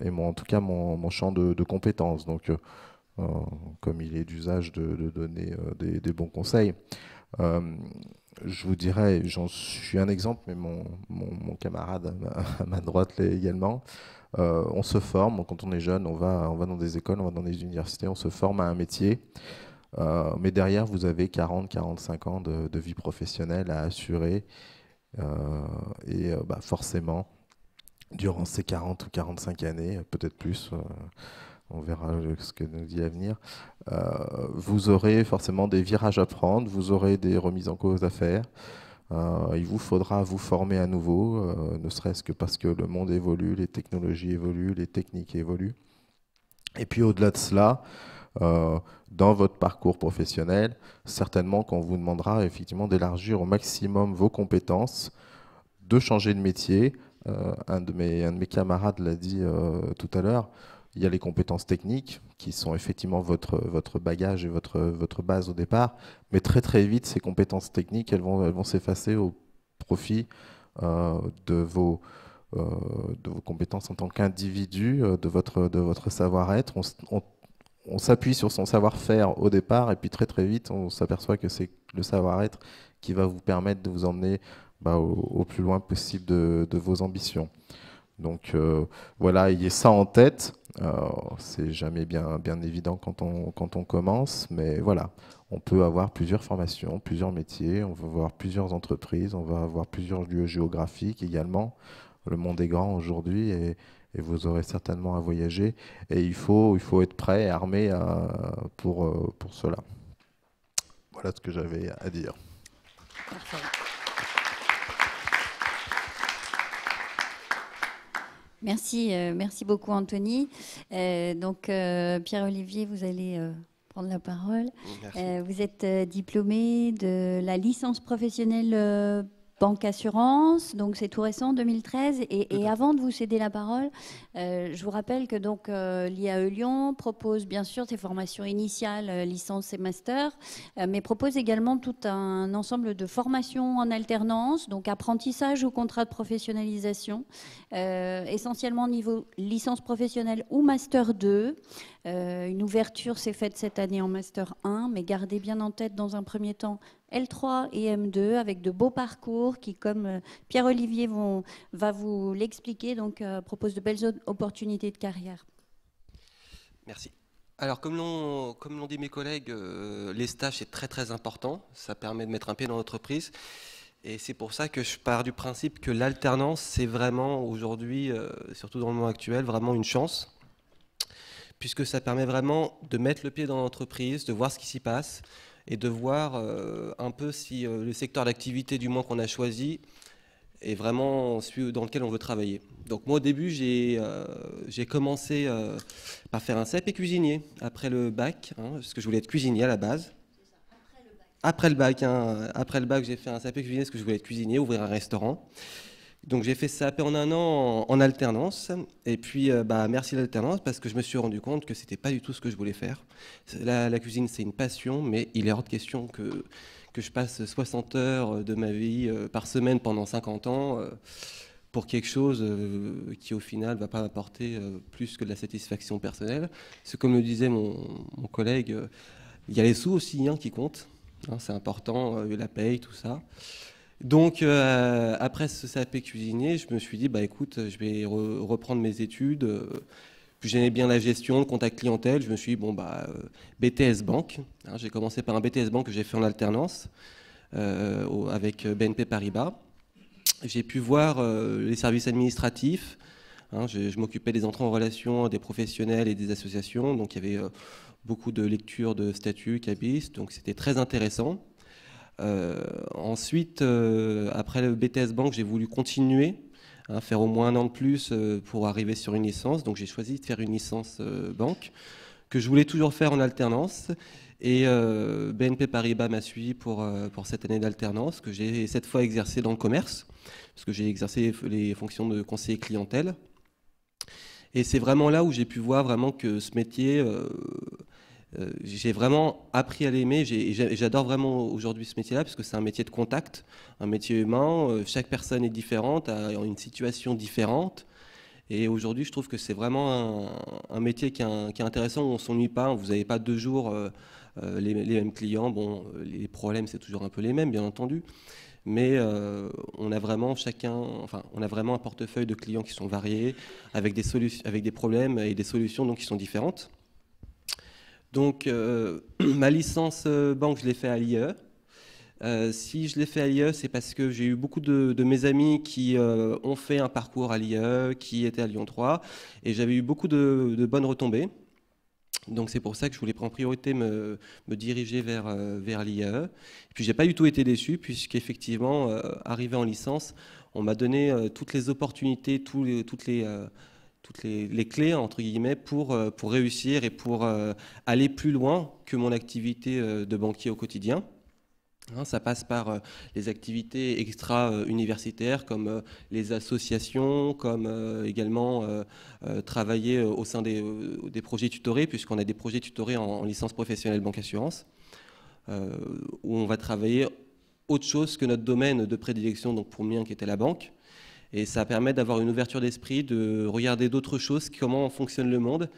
et en tout cas mon champ de compétences. Donc, comme il est d'usage de donner des bons conseils. Je vous dirais, j'en suis un exemple, mais mon camarade à ma droite l'est également. On se forme, quand on est jeune, on va dans des écoles, on va dans des universités, on se forme à un métier. Mais derrière, vous avez 40-45 ans de vie professionnelle à assurer. Et forcément, durant ces 40 ou 45 années, peut-être plus, on verra ce que nous dit l'avenir, vous aurez forcément des virages à prendre, vous aurez des remises en cause à faire. Il vous faudra vous former à nouveau, ne serait-ce que parce que le monde évolue, les technologies évoluent, les techniques évoluent. Et puis au-delà de cela, dans votre parcours professionnel, certainement qu'on vous demandera effectivement d'élargir au maximum vos compétences, de changer de métier. Un de mes camarades l'a dit tout à l'heure. Il y a les compétences techniques qui sont effectivement votre bagage et votre base au départ, mais très vite ces compétences techniques elles vont s'effacer au profit de vos compétences en tant qu'individu, de votre savoir-être. On s'appuie sur son savoir-faire au départ et puis très vite on s'aperçoit que c'est le savoir-être qui va vous permettre de vous emmener au plus loin possible de vos ambitions. Donc voilà, ayez ça en tête. C'est jamais bien évident quand on commence, mais voilà, on peut avoir plusieurs formations, plusieurs métiers, on va avoir plusieurs entreprises, on va avoir plusieurs lieux géographiques également. Le monde est grand aujourd'hui et et vous aurez certainement à voyager. Et il faut être prêt et armé pour cela. Voilà ce que j'avais à dire. Parfait. Merci beaucoup Anthony. Donc Pierre-Olivier, vous allez prendre la parole. Vous êtes diplômé de la licence professionnelle banque assurance, donc c'est tout récent, 2013. Et avant de vous céder la parole, je vous rappelle que donc l'IAE Lyon propose bien sûr ses formations initiales, licence et master, mais propose également tout un ensemble de formations en alternance, donc apprentissage ou contrat de professionnalisation, essentiellement au niveau licence professionnelle ou master 2. Une ouverture s'est faite cette année en master 1, mais gardez bien en tête dans un premier temps L3 et M2 avec de beaux parcours qui, comme Pierre-Olivier va vous l'expliquer, donc propose de belles opportunités de carrière. Merci. Alors, comme l'ont dit mes collègues, les stages, c'est très très important. Ça permet de mettre un pied dans l'entreprise. Et c'est pour ça que je pars du principe que l'alternance, c'est vraiment aujourd'hui, surtout dans le monde actuel, vraiment une chance. Puisque ça permet vraiment de mettre le pied dans l'entreprise, de voir ce qui s'y passe et de voir un peu si le secteur d'activité du moins qu'on a choisi est vraiment celui dans lequel on veut travailler. Donc moi au début j'ai commencé par faire un CAP cuisinier après le bac, parce que je voulais être cuisinier à la base. Après le bac, j'ai fait un CAP cuisinier parce que je voulais être cuisinier, ouvrir un restaurant. Donc j'ai fait ça en un an en alternance, et puis merci l'alternance parce que je me suis rendu compte que c'était pas du tout ce que je voulais faire. La cuisine c'est une passion, mais il est hors de question que je passe 60 heures de ma vie par semaine pendant 50 ans pour quelque chose qui au final va pas m'apporter plus que de la satisfaction personnelle. C'est comme le disait mon collègue, il y a les sous aussi qui comptent, c'est important, la paye, tout ça. Donc, après ce CAP cuisinier, je me suis dit, écoute, je vais reprendre mes études. Puis j'aimais bien la gestion, le contact clientèle. Je me suis dit, BTS Banque. J'ai commencé par un BTS Banque que j'ai fait en alternance avec BNP Paribas. J'ai pu voir les services administratifs. Je m'occupais des entrées en relation des professionnels et des associations. Donc, il y avait beaucoup de lectures de statuts, cabis. Donc, c'était très intéressant. Ensuite, après le BTS Banque, j'ai voulu continuer, faire au moins un an de plus pour arriver sur une licence. Donc j'ai choisi de faire une licence banque que je voulais toujours faire en alternance. Et BNP Paribas m'a suivi pour cette année d'alternance que j'ai cette fois exercé dans le commerce, parce que j'ai exercé les fonctions de conseiller clientèle. Et c'est vraiment là où j'ai pu voir vraiment que ce métier... j'ai vraiment appris à l'aimer. J'adore vraiment aujourd'hui ce métier-là parce que c'est un métier de contact, un métier humain. Chaque personne est différente, a une situation différente. Et aujourd'hui, je trouve que c'est vraiment un métier qui est intéressant, où on ne s'ennuie pas. Vous n'avez pas 2 jours les mêmes clients. Bon, les problèmes, c'est toujours un peu les mêmes, bien entendu. Mais on a vraiment un portefeuille de clients qui sont variés, avec des problèmes et des solutions donc, qui sont différentes. Donc, ma licence banque, je l'ai fait à l'IE. Si je l'ai fait à l'IE, c'est parce que j'ai eu beaucoup de mes amis qui ont fait un parcours à l'IE, qui étaient à Lyon 3, et j'avais eu beaucoup de bonnes retombées. Donc, c'est pour ça que je voulais en priorité me diriger vers l'IE. Et puis, j'ai pas du tout été déçu, puisqu'effectivement, arrivé en licence, on m'a donné toutes les opportunités, toutes les clés, entre guillemets, pour réussir et pour aller plus loin que mon activité de banquier au quotidien. Ça passe par les activités extra-universitaires comme les associations, comme également travailler au sein des projets tutorés, puisqu'on a des projets tutorés en licence professionnelle banque assurance, où on va travailler autre chose que notre domaine de prédilection, donc pour le mien qui était la banque. Et ça permet d'avoir une ouverture d'esprit, de regarder d'autres choses, comment fonctionne le monde.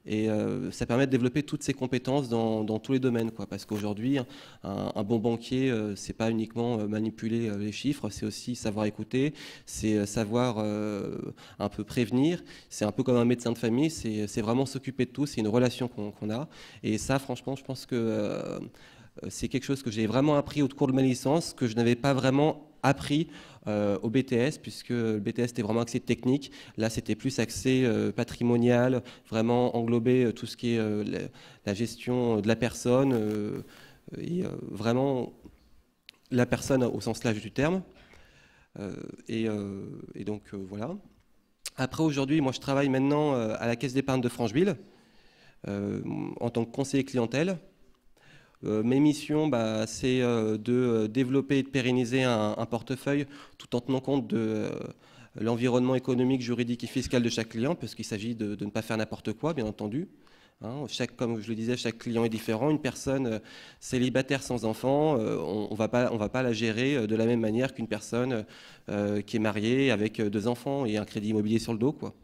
Et ça permet de développer toutes ces compétences dans tous les domaines, quoi. Parce qu'aujourd'hui, un bon banquier, c'est pas uniquement manipuler les chiffres, c'est aussi savoir écouter, c'est savoir un peu prévenir. C'est un peu comme un médecin de famille, c'est vraiment s'occuper de tout, c'est une relation qu'on a. Et ça, franchement, je pense que c'est quelque chose que j'ai vraiment appris au cours de ma licence, que je n'avais pas vraiment appris au BTS, puisque le BTS était vraiment axé technique. Là, c'était plus axé patrimonial, vraiment englober tout ce qui est la gestion de la personne, et vraiment la personne au sens large du terme. Et donc, voilà. Après, aujourd'hui, moi, je travaille maintenant à la Caisse d'épargne de Francheville, en tant que conseiller clientèle. Mes missions, c'est de développer et de pérenniser un portefeuille tout en tenant compte de l'environnement économique, juridique et fiscal de chaque client, parce qu'il s'agit de ne pas faire n'importe quoi, bien entendu. Hein, comme je le disais, chaque client est différent. Une personne célibataire sans enfant, on va pas la gérer de la même manière qu'une personne qui est mariée avec 2 enfants et un crédit immobilier sur le dos, quoi.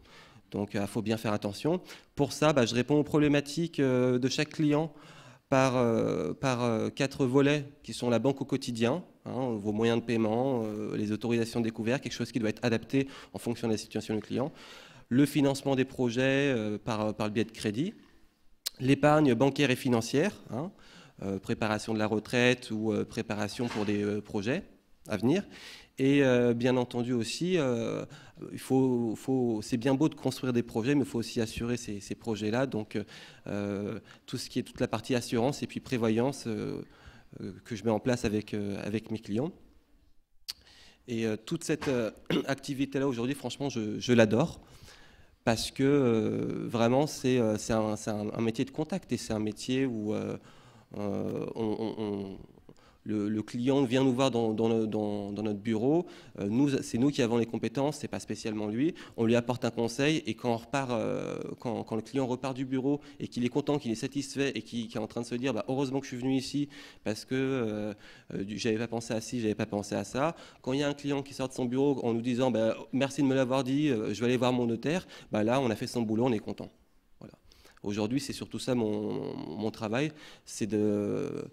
Donc, il faut bien faire attention. Pour ça, je réponds aux problématiques de chaque client par 4 volets qui sont la banque au quotidien, hein, vos moyens de paiement, les autorisations de découvert, quelque chose qui doit être adapté en fonction de la situation du client, le financement des projets par le biais de crédit, l'épargne bancaire et financière, hein, préparation de la retraite ou préparation pour des projets à venir. Et bien entendu aussi, c'est bien beau de construire des projets, mais il faut aussi assurer ces projets-là. Donc, toute la partie assurance et puis prévoyance que je mets en place avec mes clients. Et toute cette activité-là aujourd'hui, franchement, je l'adore. Parce que vraiment, c'est un métier de contact et c'est un métier où le client vient nous voir dans notre bureau. C'est nous qui avons les compétences, c'est pas spécialement lui. On lui apporte un conseil et quand le client repart du bureau et qu'il est content, qu'il est satisfait et qu'il est en train de se dire heureusement que je suis venu ici parce que j'avais pas pensé à ci, j'avais pas pensé à ça. Quand il y a un client qui sort de son bureau en nous disant merci de me l'avoir dit, je vais aller voir mon notaire, là on a fait son boulot, on est content. Voilà. Aujourd'hui, c'est surtout ça mon travail, c'est de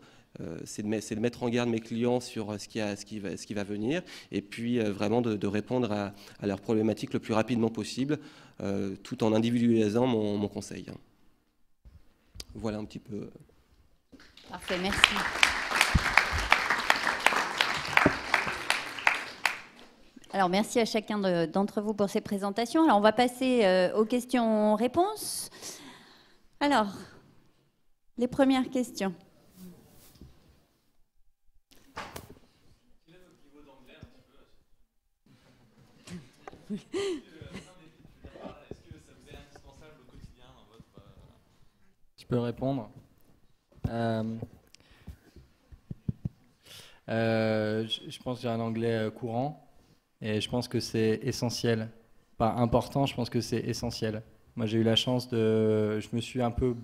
mettre en garde mes clients sur ce qui va venir et puis vraiment de répondre à leurs problématiques le plus rapidement possible tout en individualisant mon conseil. Voilà un petit peu. Parfait, merci. Alors, merci à chacun d'entre vous pour ces présentations. Alors, on va passer aux questions-réponses. Alors, les premières questions. Est-ce que ça vous est indispensable au quotidien dans votre... Je peux répondre. Je pense que j'ai un anglais courant et je pense que c'est essentiel. Pas important, je pense que c'est essentiel. Moi, j'ai eu la chance je me suis un peu,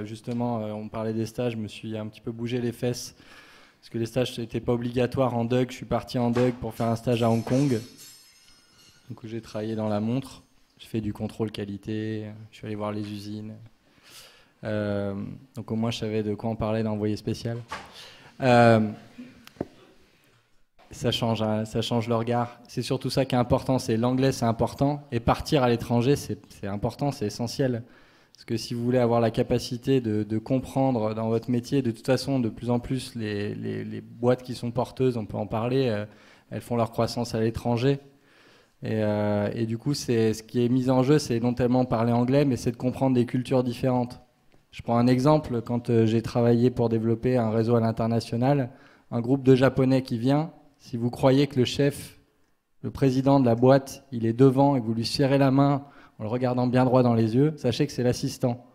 justement, on parlait des stages, je me suis un petit peu bougé les fesses parce que les stages n'étaient pas obligatoires en DUG. Je suis parti en DUG pour faire un stage à Hong Kong. Donc, j'ai travaillé dans la montre, je fais du contrôle qualité, je suis allé voir les usines. Donc au moins je savais de quoi on parlait dans Envoyé spécial. Ça change le regard. C'est surtout ça qui est important, c'est l'anglais, c'est important. Et partir à l'étranger, c'est important, c'est essentiel. Parce que si vous voulez avoir la capacité de comprendre dans votre métier, de toute façon, de plus en plus, les boîtes qui sont porteuses, on peut en parler, elles font leur croissance à l'étranger. Et du coup, ce qui est mis en jeu, c'est non tellement parler anglais, mais c'est de comprendre des cultures différentes. Je prends un exemple, quand j'ai travaillé pour développer un réseau à l'international, un groupe de Japonais qui vient, si vous croyez que le chef, le président de la boîte, il est devant et que vous lui serrez la main en le regardant bien droit dans les yeux, sachez que c'est l'assistant.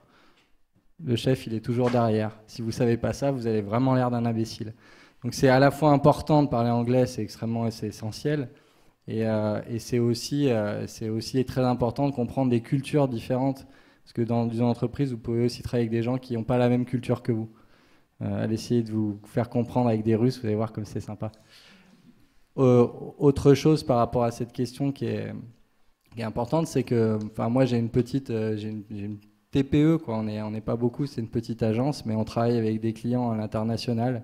Le chef, il est toujours derrière. Si vous ne savez pas ça, vous avez vraiment l'air d'un imbécile. Donc c'est à la fois important de parler anglais, c'est essentiel. Et c'est aussi très important de comprendre des cultures différentes. Parce que dans une entreprise, vous pouvez aussi travailler avec des gens qui n'ont pas la même culture que vous. Allez essayer de vous faire comprendre avec des Russes, vous allez voir comme c'est sympa. Autre chose par rapport à cette question qui est importante, c'est que moi j'ai une TPE, quoi. On n'est pas beaucoup, c'est une petite agence, mais on travaille avec des clients à l'international.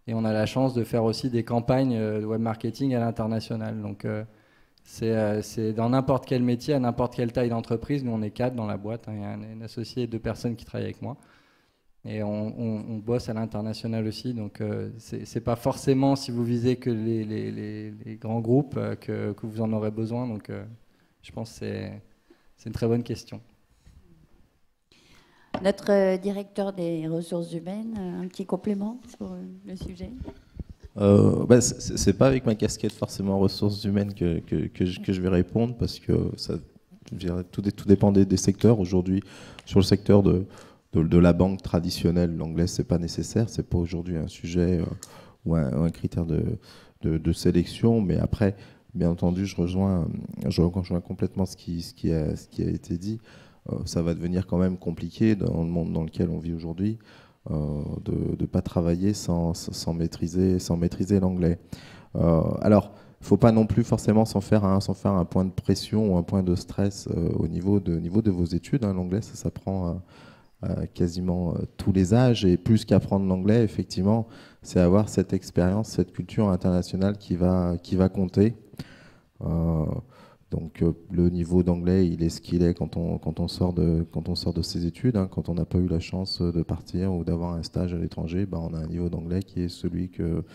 Et on a la chance de faire aussi des campagnes de web marketing à l'international. Donc, c'est dans n'importe quel métier, à n'importe quelle taille d'entreprise. Nous, on est 4 dans la boîte. Hein. Il y a un associé et 2 personnes qui travaillent avec moi. Et on bosse à l'international aussi, donc c'est pas forcément si vous visez que les grands groupes que vous en aurez besoin. Donc je pense que c'est une très bonne question. Notre directeur des ressources humaines, un petit complément sur le sujet. C'est pas avec ma casquette forcément ressources humaines que je vais répondre, parce que ça, je dirais, tout dépend des secteurs. Aujourd'hui, sur le secteur de la banque traditionnelle, l'anglais c'est pas nécessaire, c'est pas aujourd'hui un sujet ou un critère de sélection. Mais après, bien entendu, je rejoins complètement ce qui a été dit. Ça va devenir quand même compliqué dans le monde dans lequel on vit aujourd'hui. De ne pas travailler sans maîtriser l'anglais. Alors, il ne faut pas non plus forcément s'en faire un point de pression ou un point de stress au niveau de vos études. L'anglais, ça s'apprend à quasiment tous les âges, et plus qu'apprendre l'anglais, effectivement, c'est avoir cette expérience, cette culture internationale qui va compter. Donc le niveau d'anglais, il est ce qu'il est quand on sort de ses études. Quand on n'a pas eu la chance de partir ou d'avoir un stage à l'étranger, on a un niveau d'anglais qui est celui que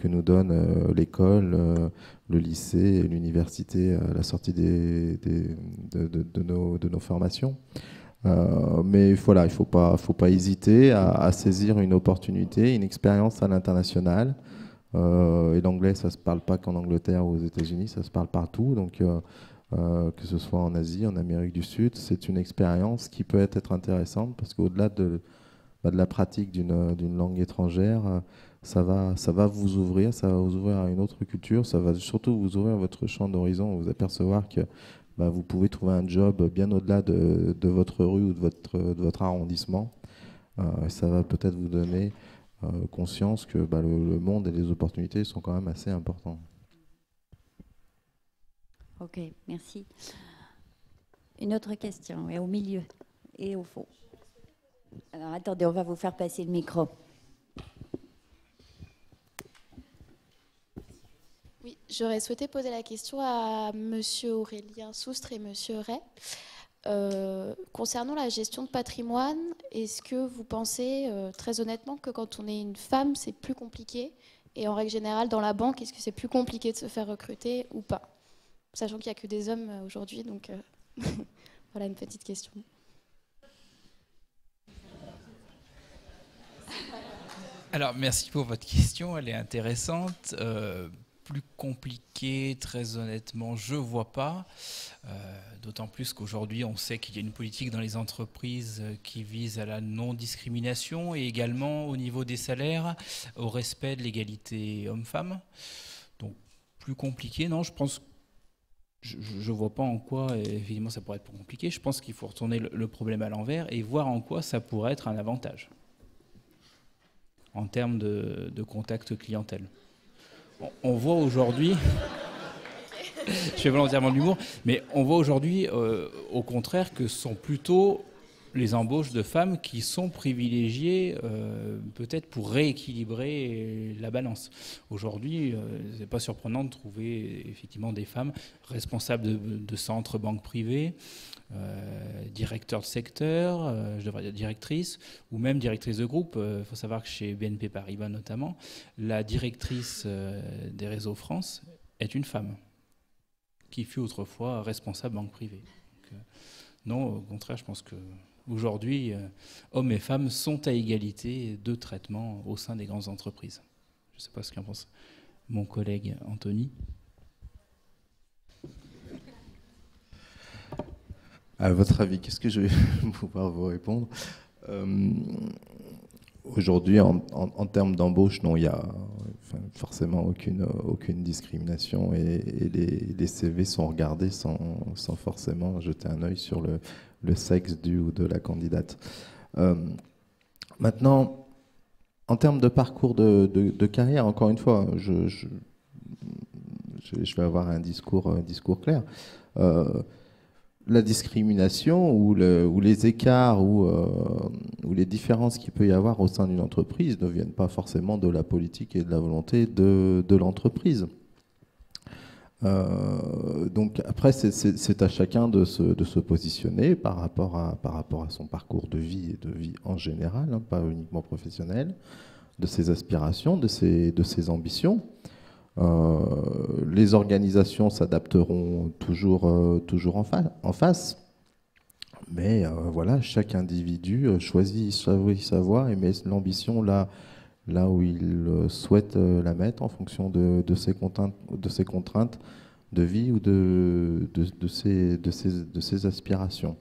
nous donne l'école, le lycée et l'université à la sortie de nos formations. Mais voilà, il faut pas hésiter à saisir une opportunité, une expérience à l'international. Et l'anglais, ça se parle pas qu'en Angleterre ou aux États-Unis, ça se parle partout. Donc, que ce soit en Asie, en Amérique du Sud, c'est une expérience qui peut être intéressante, parce qu'au-delà de la pratique d'une langue étrangère, ça va vous ouvrir à une autre culture. Ça va surtout vous ouvrir votre champ d'horizon, vous apercevoir que vous pouvez trouver un job bien au-delà de votre rue ou de votre arrondissement. Ça va peut-être vous donner conscience que le monde et les opportunités sont quand même assez importants. Ok, merci. Une autre question, et au milieu et au fond. Alors attendez, on va vous faire passer le micro. Oui, j'aurais souhaité poser la question à Monsieur Aurélien Soustre et Monsieur Ray. Concernant la gestion de patrimoine, est-ce que vous pensez très honnêtement que quand on est une femme, c'est plus compliqué? Et en règle générale, dans la banque, est-ce que c'est plus compliqué de se faire recruter ou pas? Sachant qu'il n'y a que des hommes aujourd'hui, donc voilà une petite question. Alors, merci pour votre question, elle est intéressante. Plus compliqué, très honnêtement, je ne vois pas. D'autant plus qu'aujourd'hui, on sait qu'il y a une politique dans les entreprises qui vise à la non-discrimination, et également au niveau des salaires, au respect de l'égalité homme-femme. Donc, plus compliqué, non, je pense. Je ne vois pas en quoi, évidemment, ça pourrait être plus compliqué. Je pense qu'il faut retourner le problème à l'envers et voir en quoi ça pourrait être un avantage en termes de contact clientèle. On voit aujourd'hui, je fais volontairement de l'humour, mais on voit aujourd'hui au contraire que ce sont plutôt les embauches de femmes qui sont privilégiées peut-être pour rééquilibrer la balance. Aujourd'hui, ce n'est pas surprenant de trouver effectivement des femmes responsables de centres, banques privées, directeurs de secteur, je devrais dire directrices, ou même directrices de groupe. Il faut savoir que chez BNP Paribas notamment, la directrice des réseaux France est une femme, qui fut autrefois responsable banque privée. Donc, non, au contraire, je pense que aujourd'hui, hommes et femmes sont à égalité de traitement au sein des grandes entreprises. Je ne sais pas ce qu'en pense mon collègue Anthony. À votre avis, qu'est-ce que je vais pouvoir vous répondre? Aujourd'hui, en termes d'embauche, non, il y a forcément aucune discrimination, et les CV sont regardés sans forcément jeter un œil sur le sexe du ou de la candidate. Maintenant, en termes de parcours de carrière, encore une fois, je vais avoir un discours clair. La discrimination ou les écarts ou les différences qu'il peut y avoir au sein d'une entreprise ne viennent pas forcément de la politique et de la volonté de l'entreprise. Donc après, c'est à chacun de se positionner par rapport à son parcours de vie et de vie en général, hein, pas uniquement professionnel, de ses aspirations, de ses ambitions. Les organisations s'adapteront toujours en face. Mais voilà, chaque individu choisit sa voie et met l'ambition là où il souhaite la mettre en fonction de ses contraintes de vie ou de ses aspirations.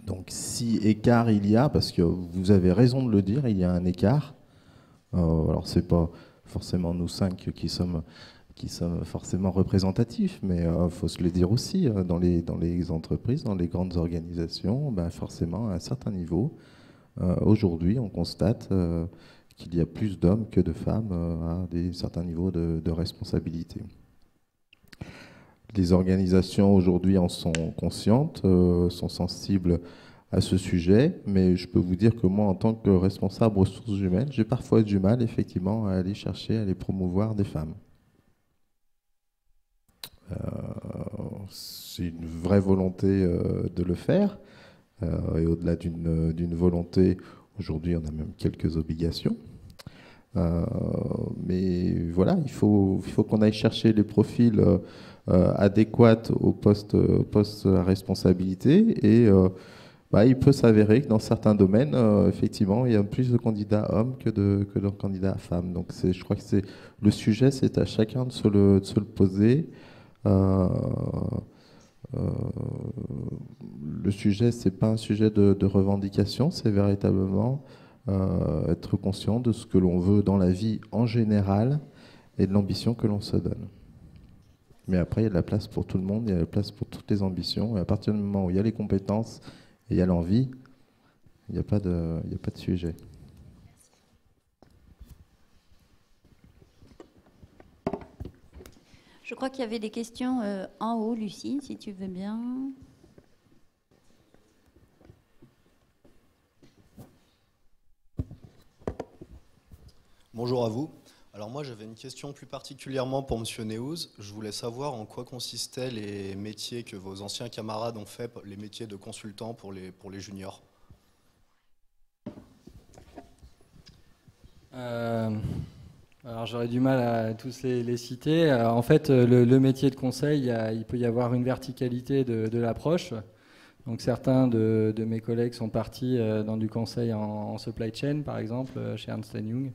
Donc si écart il y a, parce que vous avez raison de le dire, il y a un écart. Alors c'est pas forcément nous 5 qui sommes forcément représentatifs, mais faut se le dire aussi, dans les entreprises, dans les grandes organisations, ben forcément à un certain niveau, aujourd'hui on constate qu'il y a plus d'hommes que de femmes à certains niveaux de responsabilité. Les organisations aujourd'hui en sont conscientes, sont sensibles à ce sujet, mais je peux vous dire que moi, en tant que responsable ressources humaines, j'ai parfois du mal, effectivement, à aller chercher, à aller promouvoir des femmes. C'est une vraie volonté de le faire, et au-delà d'une volonté, aujourd'hui, on a même quelques obligations. Mais voilà, il faut qu'on aille chercher les profils adéquats aux postes à responsabilité, et il peut s'avérer que dans certains domaines, effectivement, il y a plus de candidats hommes que de candidats femmes. Donc je crois que le sujet, c'est à chacun de se le poser. Le sujet, c'est pas un sujet de revendication, c'est véritablement être conscient de ce que l'on veut dans la vie en général et de l'ambition que l'on se donne. Mais après, il y a de la place pour tout le monde, il y a de la place pour toutes les ambitions, et à partir du moment où il y a les compétences et il y a l'envie, il n'y a pas de sujet. Je crois qu'il y avait des questions en haut, Lucie, si tu veux bien. Bonjour à vous. Alors moi j'avais une question plus particulièrement pour Monsieur Neouz. Je voulais savoir en quoi consistaient les métiers que vos anciens camarades ont fait, les métiers de consultant pour les juniors. Alors j'aurais du mal à tous les citer. En fait, le métier de conseil, il peut y avoir une verticalité de l'approche. Donc certains de mes collègues sont partis dans du conseil en supply chain, par exemple, chez Ernst & Young.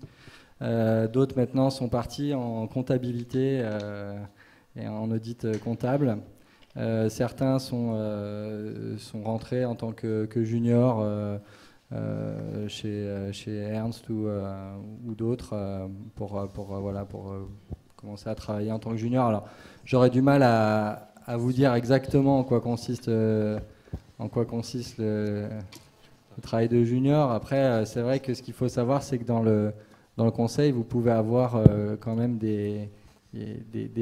D'autres maintenant sont partis en comptabilité et en audit comptable. Certains sont rentrés en tant que junior chez Ernst ou d'autres pour commencer à travailler en tant que junior. Alors j'aurais du mal à vous dire exactement en quoi consiste le travail de junior. Après, c'est vrai que ce qu'il faut savoir, c'est que dans le conseil, vous pouvez avoir quand même des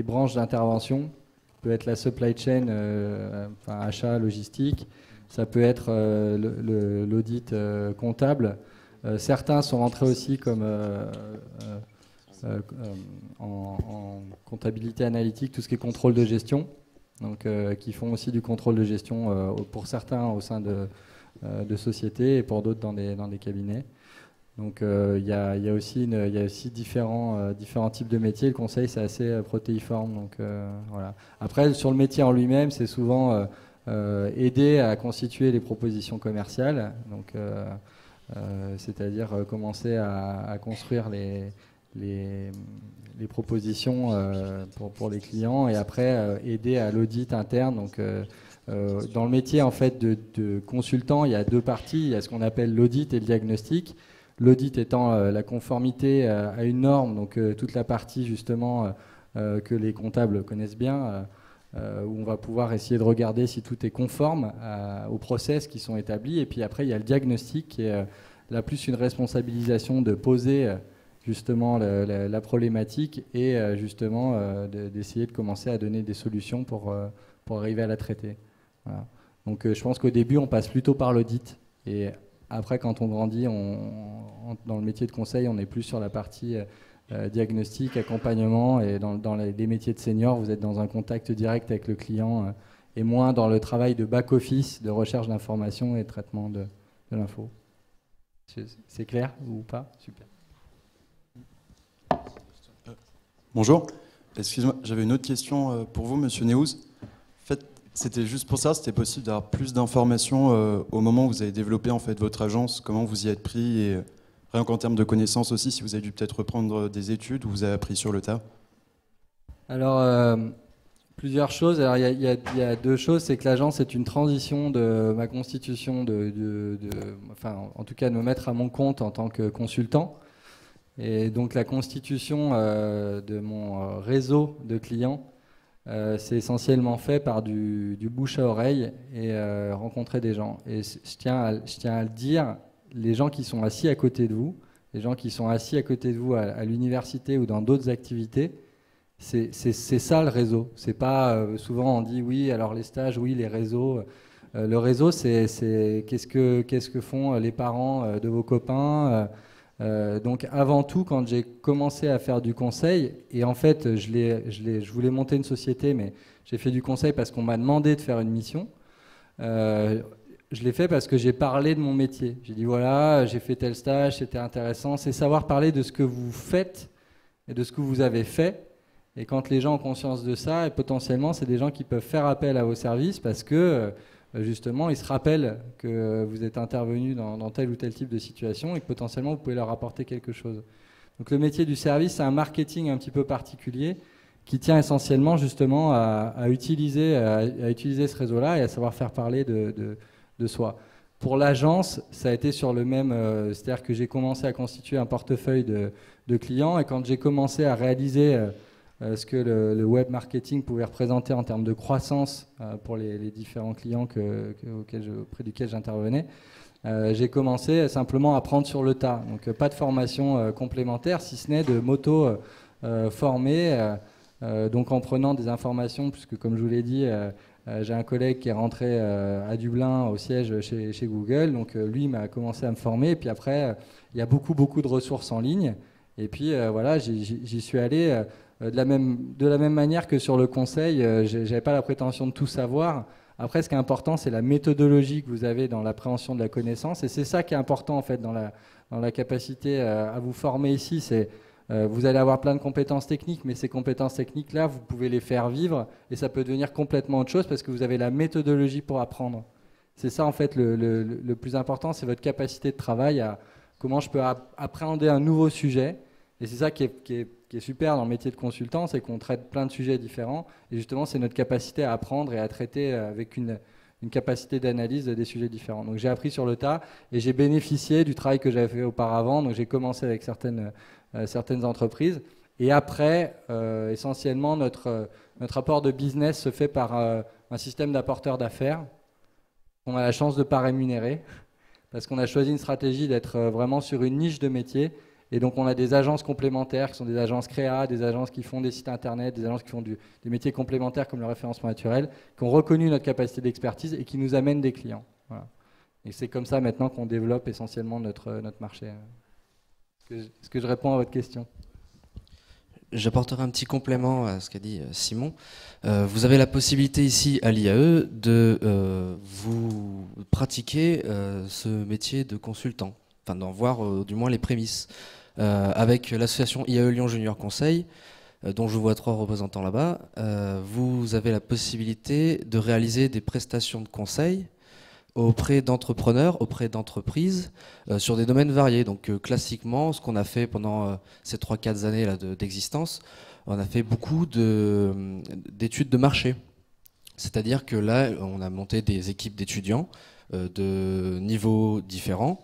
branches d'intervention. Ça peut être la supply chain, achat, logistique. Ça peut être l'audit comptable. Certains sont rentrés aussi comme en comptabilité analytique, tout ce qui est contrôle de gestion. Donc, qui font aussi du contrôle de gestion pour certains au sein de sociétés et pour d'autres dans des cabinets. Donc il y a aussi différents types de métiers. Le conseil, c'est assez protéiforme. Donc voilà. Après, sur le métier en lui-même, c'est souvent aider à constituer les propositions commerciales. Donc c'est-à-dire commencer à construire les propositions pour les clients, et après aider à l'audit interne. Donc dans le métier en fait de consultant, il y a deux parties. Il y a ce qu'on appelle l'audit et le diagnostic. L'audit étant la conformité à une norme, donc toute la partie justement que les comptables connaissent bien, où on va pouvoir essayer de regarder si tout est conforme aux process qui sont établis. Et puis après, il y a le diagnostic qui est là plus une responsabilisation de poser justement la problématique et justement d'essayer de commencer à donner des solutions pour arriver à la traiter. Voilà. Donc je pense qu'au début, on passe plutôt par l'audit, et après, quand on grandit dans le métier de conseil, on est plus sur la partie diagnostic, accompagnement, et dans les métiers de senior, vous êtes dans un contact direct avec le client et moins dans le travail de back-office, de recherche d'informations et de traitement de l'info. C'est clair ou pas? Super. Bonjour. Excusez-moi, j'avais une autre question pour vous, Monsieur Neouz. En fait, c'était juste pour ça, c'était possible d'avoir plus d'informations au moment où vous avez développé en fait votre agence, comment vous y êtes pris, et rien qu'en termes de connaissances aussi, si vous avez dû peut-être reprendre des études ou vous avez appris sur le tas. Alors, plusieurs choses. Alors, il y a deux choses. C'est que l'agence est une transition de ma constitution, enfin, en tout cas, de me mettre à mon compte en tant que consultant. Et donc, la constitution de mon réseau de clients, c'est essentiellement fait par du bouche à oreille et rencontrer des gens. Et je tiens à le dire, les gens qui sont assis à côté de vous, les gens qui sont assis à côté de vous à l'université ou dans d'autres activités, c'est ça le réseau. C'est pas souvent on dit oui, alors les stages, oui, les réseaux. Le réseau, c'est qu'est-ce que font les parents de vos copains. Donc avant tout, quand j'ai commencé à faire du conseil, et en fait je voulais monter une société, mais j'ai fait du conseil parce qu'on m'a demandé de faire une mission. Je l'ai fait parce que j'ai parlé de mon métier. J'ai dit voilà, j'ai fait tel stage, c'était intéressant. C'est savoir parler de ce que vous faites et de ce que vous avez fait. Et quand les gens ont conscience de ça, et potentiellement, c'est des gens qui peuvent faire appel à vos services parce que justement, ils se rappellent que vous êtes intervenu dans tel ou tel type de situation et que potentiellement, vous pouvez leur apporter quelque chose. Donc le métier du service, c'est un marketing un petit peu particulier qui tient essentiellement justement à utiliser ce réseau-là et à savoir faire parler de soi. Pour l'agence, ça a été sur le même, c'est-à-dire que j'ai commencé à constituer un portefeuille de clients, et quand j'ai commencé à réaliser ce que le web marketing pouvait représenter en termes de croissance pour les différents clients auprès desquels j'intervenais, j'ai commencé simplement à apprendre sur le tas. Donc pas de formation complémentaire, si ce n'est de m'auto-former, donc en prenant des informations, puisque comme je vous l'ai dit, j'ai un collègue qui est rentré à Dublin au siège chez Google, donc lui m'a commencé à me former, et puis après il y a beaucoup de ressources en ligne, et puis voilà, j'y suis allé de la même manière que sur le conseil, j'avais pas la prétention de tout savoir. Après, ce qui est important, c'est la méthodologie que vous avez dans l'appréhension de la connaissance, et c'est ça qui est important en fait dans la capacité à vous former ici. C'est vous allez avoir plein de compétences techniques, mais ces compétences techniques-là, vous pouvez les faire vivre, et ça peut devenir complètement autre chose parce que vous avez la méthodologie pour apprendre. C'est ça en fait le plus important, c'est votre capacité de travail à comment je peux appréhender un nouveau sujet. Et c'est ça qui est super dans le métier de consultant, c'est qu'on traite plein de sujets différents. Et justement, c'est notre capacité à apprendre et à traiter avec une capacité d'analyse des sujets différents. Donc j'ai appris sur le tas et j'ai bénéficié du travail que j'avais fait auparavant. Donc j'ai commencé avec certaines entreprises. Et après, essentiellement, notre apport de business se fait par un système d'apporteurs d'affaires. On a la chance de ne pas rémunérer parce qu'on a choisi une stratégie d'être vraiment sur une niche de métier. Et donc on a des agences complémentaires qui sont des agences créa, des agences qui font des sites internet, des agences qui font des métiers complémentaires comme le référencement naturel, qui ont reconnu notre capacité d'expertise et qui nous amènent des clients. Voilà. Et c'est comme ça maintenant qu'on développe essentiellement notre marché. Est-ce que je réponds à votre question? J'apporterai un petit complément à ce qu'a dit Simon. Vous avez la possibilité ici à l'IAE de vous pratiquer ce métier de consultant, enfin d'en voir du moins les prémices. Avec l'association IAE Lyon Junior Conseil, dont je vois 3 représentants là-bas, vous avez la possibilité de réaliser des prestations de conseil auprès d'entrepreneurs, auprès d'entreprises, sur des domaines variés. Donc classiquement, ce qu'on a fait pendant ces 3-4 années là, d'existence, on a fait beaucoup d'études de marché. C'est-à-dire que là, on a monté des équipes d'étudiants de niveaux différents,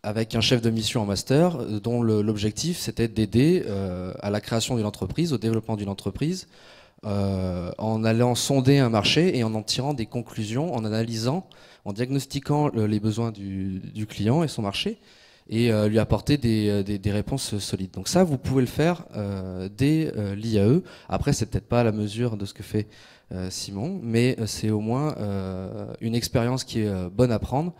avec un chef de mission en master, dont l'objectif c'était d'aider à la création d'une entreprise, au développement d'une entreprise, en allant sonder un marché et en tirant des conclusions, en analysant, en diagnostiquant les besoins du client et son marché, et lui apporter des réponses solides. Donc ça, vous pouvez le faire dès l'IAE. Après, c'est peut-être pas à la mesure de ce que fait Simon, mais c'est au moins une expérience qui est bonne à prendre.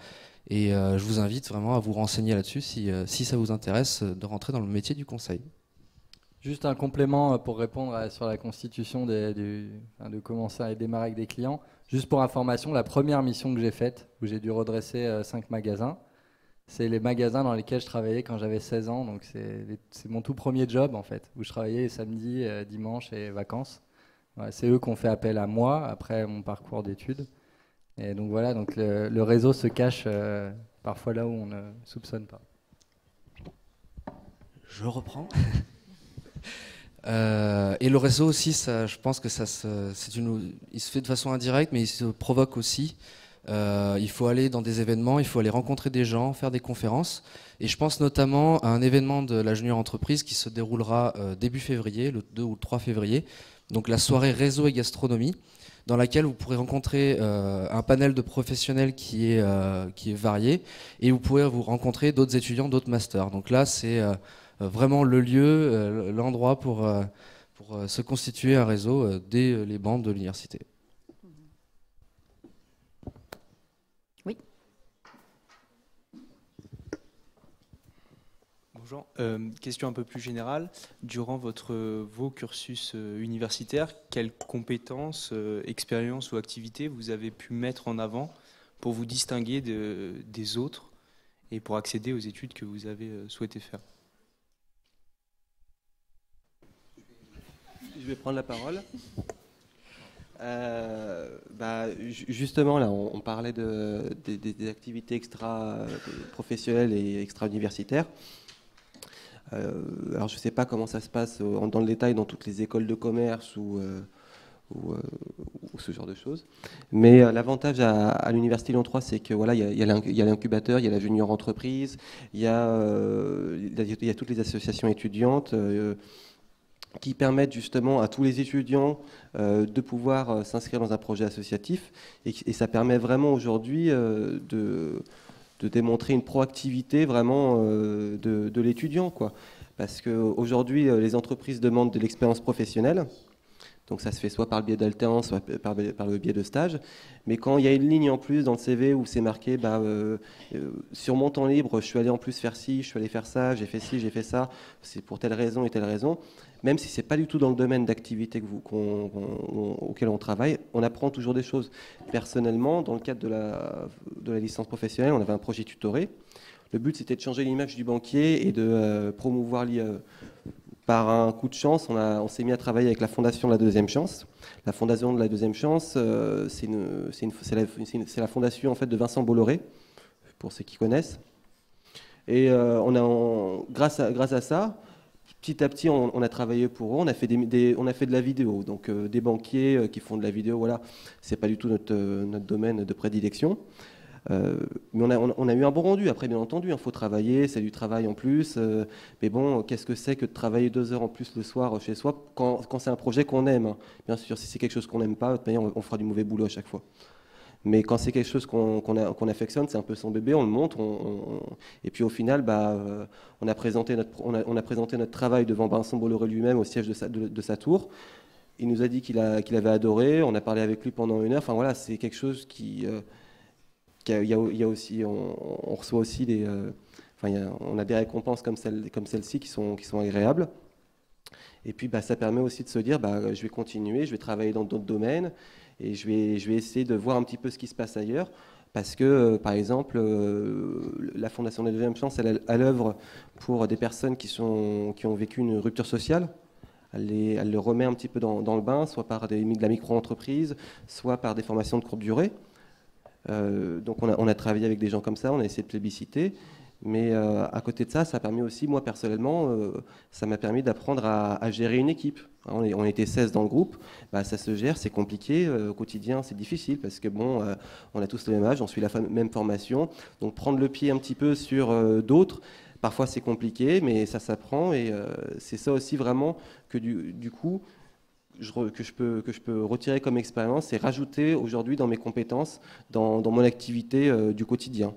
Et je vous invite vraiment à vous renseigner là-dessus si ça vous intéresse de rentrer dans le métier du conseil. Juste un complément pour répondre sur la constitution de commencer à démarrer avec des clients. Juste pour information, la première mission que j'ai faite, où j'ai dû redresser 5 magasins, c'est les magasins dans lesquels je travaillais quand j'avais 16 ans. Donc c'est mon tout premier job en fait, où je travaillais les samedis, dimanches et vacances. Voilà, c'est eux qui ont fait appel à moi après mon parcours d'études. Et donc voilà, donc le réseau se cache parfois là où on ne soupçonne pas. Je reprends. Et le réseau aussi, ça, je pense que il se fait de façon indirecte, mais il se provoque aussi. Il faut aller dans des événements, il faut aller rencontrer des gens, faire des conférences. Et je pense notamment à un événement de la Junior Entreprise qui se déroulera début février, le 2 ou le 3 février. Donc la soirée réseau et gastronomie, dans laquelle vous pourrez rencontrer un panel de professionnels qui est varié, et vous pourrez vous rencontrer d'autres étudiants, d'autres masters. Donc là, c'est vraiment le lieu, l'endroit pour se constituer un réseau dès les bancs de l'université. Oui. Bonjour. Question un peu plus générale. Durant vos cursus universitaires, quelles compétences, expériences ou activités vous avez pu mettre en avant pour vous distinguer des autres et pour accéder aux études que vous avez souhaité faire? Je vais prendre la parole. Justement, là, on parlait des activités extra-professionnelles et extra-universitaires. Alors, je ne sais pas comment ça se passe dans le détail dans toutes les écoles de commerce ou ce genre de choses. Mais l'avantage à l'Université Lyon 3, c'est que voilà, il y a l'incubateur, il y a la junior entreprise, il y a toutes les associations étudiantes qui permettent justement à tous les étudiants de pouvoir s'inscrire dans un projet associatif. Et ça permet vraiment aujourd'hui de démontrer une proactivité vraiment de l'étudiant, quoi. Parce qu'aujourd'hui, les entreprises demandent de l'expérience professionnelle. Donc ça se fait soit par le biais d'alternance, soit par le biais de stage. Mais quand il y a une ligne en plus dans le CV où c'est marqué sur mon temps libre, je suis allé en plus faire ci, je suis allé faire ça, j'ai fait ci, j'ai fait ça, c'est pour telle raison et telle raison, même si ce n'est pas du tout dans le domaine d'activité auquel on travaille, on apprend toujours des choses. Personnellement, dans le cadre de la licence professionnelle, on avait un projet tutoré. Le but, c'était de changer l'image du banquier et de promouvoir l'IAE. Par un coup de chance, on s'est mis à travailler avec la Fondation de la Deuxième Chance. La Fondation de la Deuxième Chance, c'est la fondation en fait, de Vincent Bolloré, pour ceux qui connaissent. Et grâce à ça, petit à petit, on a travaillé pour eux. On a fait de la vidéo. Donc des banquiers qui font de la vidéo, voilà, c'est pas du tout notre domaine de prédilection. Mais on a eu un bon rendu. Après, bien entendu, il faut travailler, c'est du travail en plus. Mais bon, qu'est-ce que c'est que de travailler 2 heures en plus le soir chez soi quand c'est un projet qu'on aime, hein. Bien sûr, si c'est quelque chose qu'on n'aime pas, de toute manière, on fera du mauvais boulot à chaque fois. Mais quand c'est quelque chose qu'on affectionne, c'est un peu son bébé, on le monte. Et puis au final, on a présenté notre travail devant Vincent Bolloré lui-même au siège de sa tour. Il nous a dit qu'il avait adoré. On a parlé avec lui pendant 1 heure. Enfin voilà, c'est quelque chose qui... Il y a aussi, on reçoit aussi on a des récompenses comme celle-ci qui sont agréables. Et puis ça permet aussi de se dire je vais continuer, je vais travailler dans d'autres domaines et je vais essayer de voir un petit peu ce qui se passe ailleurs. Parce que, par exemple, la Fondation de la Deuxième Chance, elle est à l'œuvre pour des personnes qui ont vécu une rupture sociale. Elle les remet un petit peu dans le bain, soit par de la micro-entreprise, soit par des formations de courte durée. Donc on a travaillé avec des gens comme ça, on a essayé de plébisciter, mais à côté de ça, ça a permis aussi, moi personnellement, ça m'a permis d'apprendre à gérer une équipe. On était 16 dans le groupe, ça se gère, c'est compliqué, au quotidien c'est difficile parce que on a tous le même âge, on suit la même formation, donc prendre le pied un petit peu sur d'autres, parfois c'est compliqué, mais ça s'apprend et c'est ça aussi vraiment que du coup... que je peux retirer comme expérience et rajouter aujourd'hui dans mes compétences, dans mon activité du quotidien.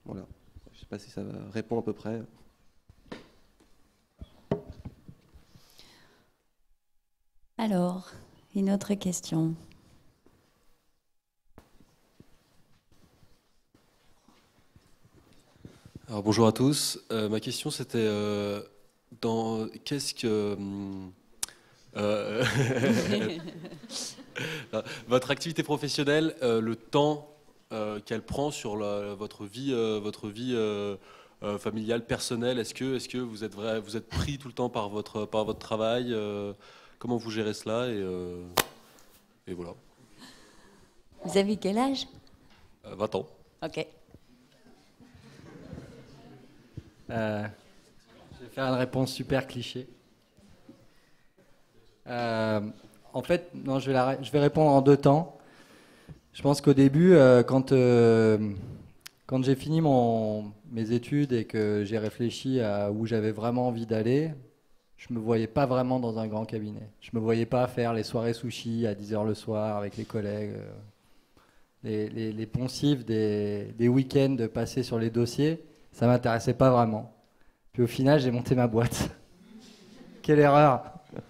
Voilà. Je ne sais pas si ça répond à peu près. Alors, une autre question. Alors, bonjour à tous. Ma question c'était Qu'est-ce que votre activité professionnelle, le temps qu'elle prend sur votre vie familiale, personnelle, est-ce que vous êtes pris tout le temps par votre travail, comment vous gérez cela et voilà. Vous avez quel âge? 20 ans. Ok. Je vais faire une réponse super cliché. En fait, non, je vais répondre en 2 temps. Je pense qu'au début, quand j'ai fini mes études et que j'ai réfléchi à où j'avais vraiment envie d'aller, je me voyais pas vraiment dans un grand cabinet. Je me voyais pas faire les soirées sushi à 10h le soir avec les collègues, les poncifs des week-ends passés sur les dossiers. Ça m'intéressait pas vraiment. Puis au final, j'ai monté ma boîte. Quelle erreur!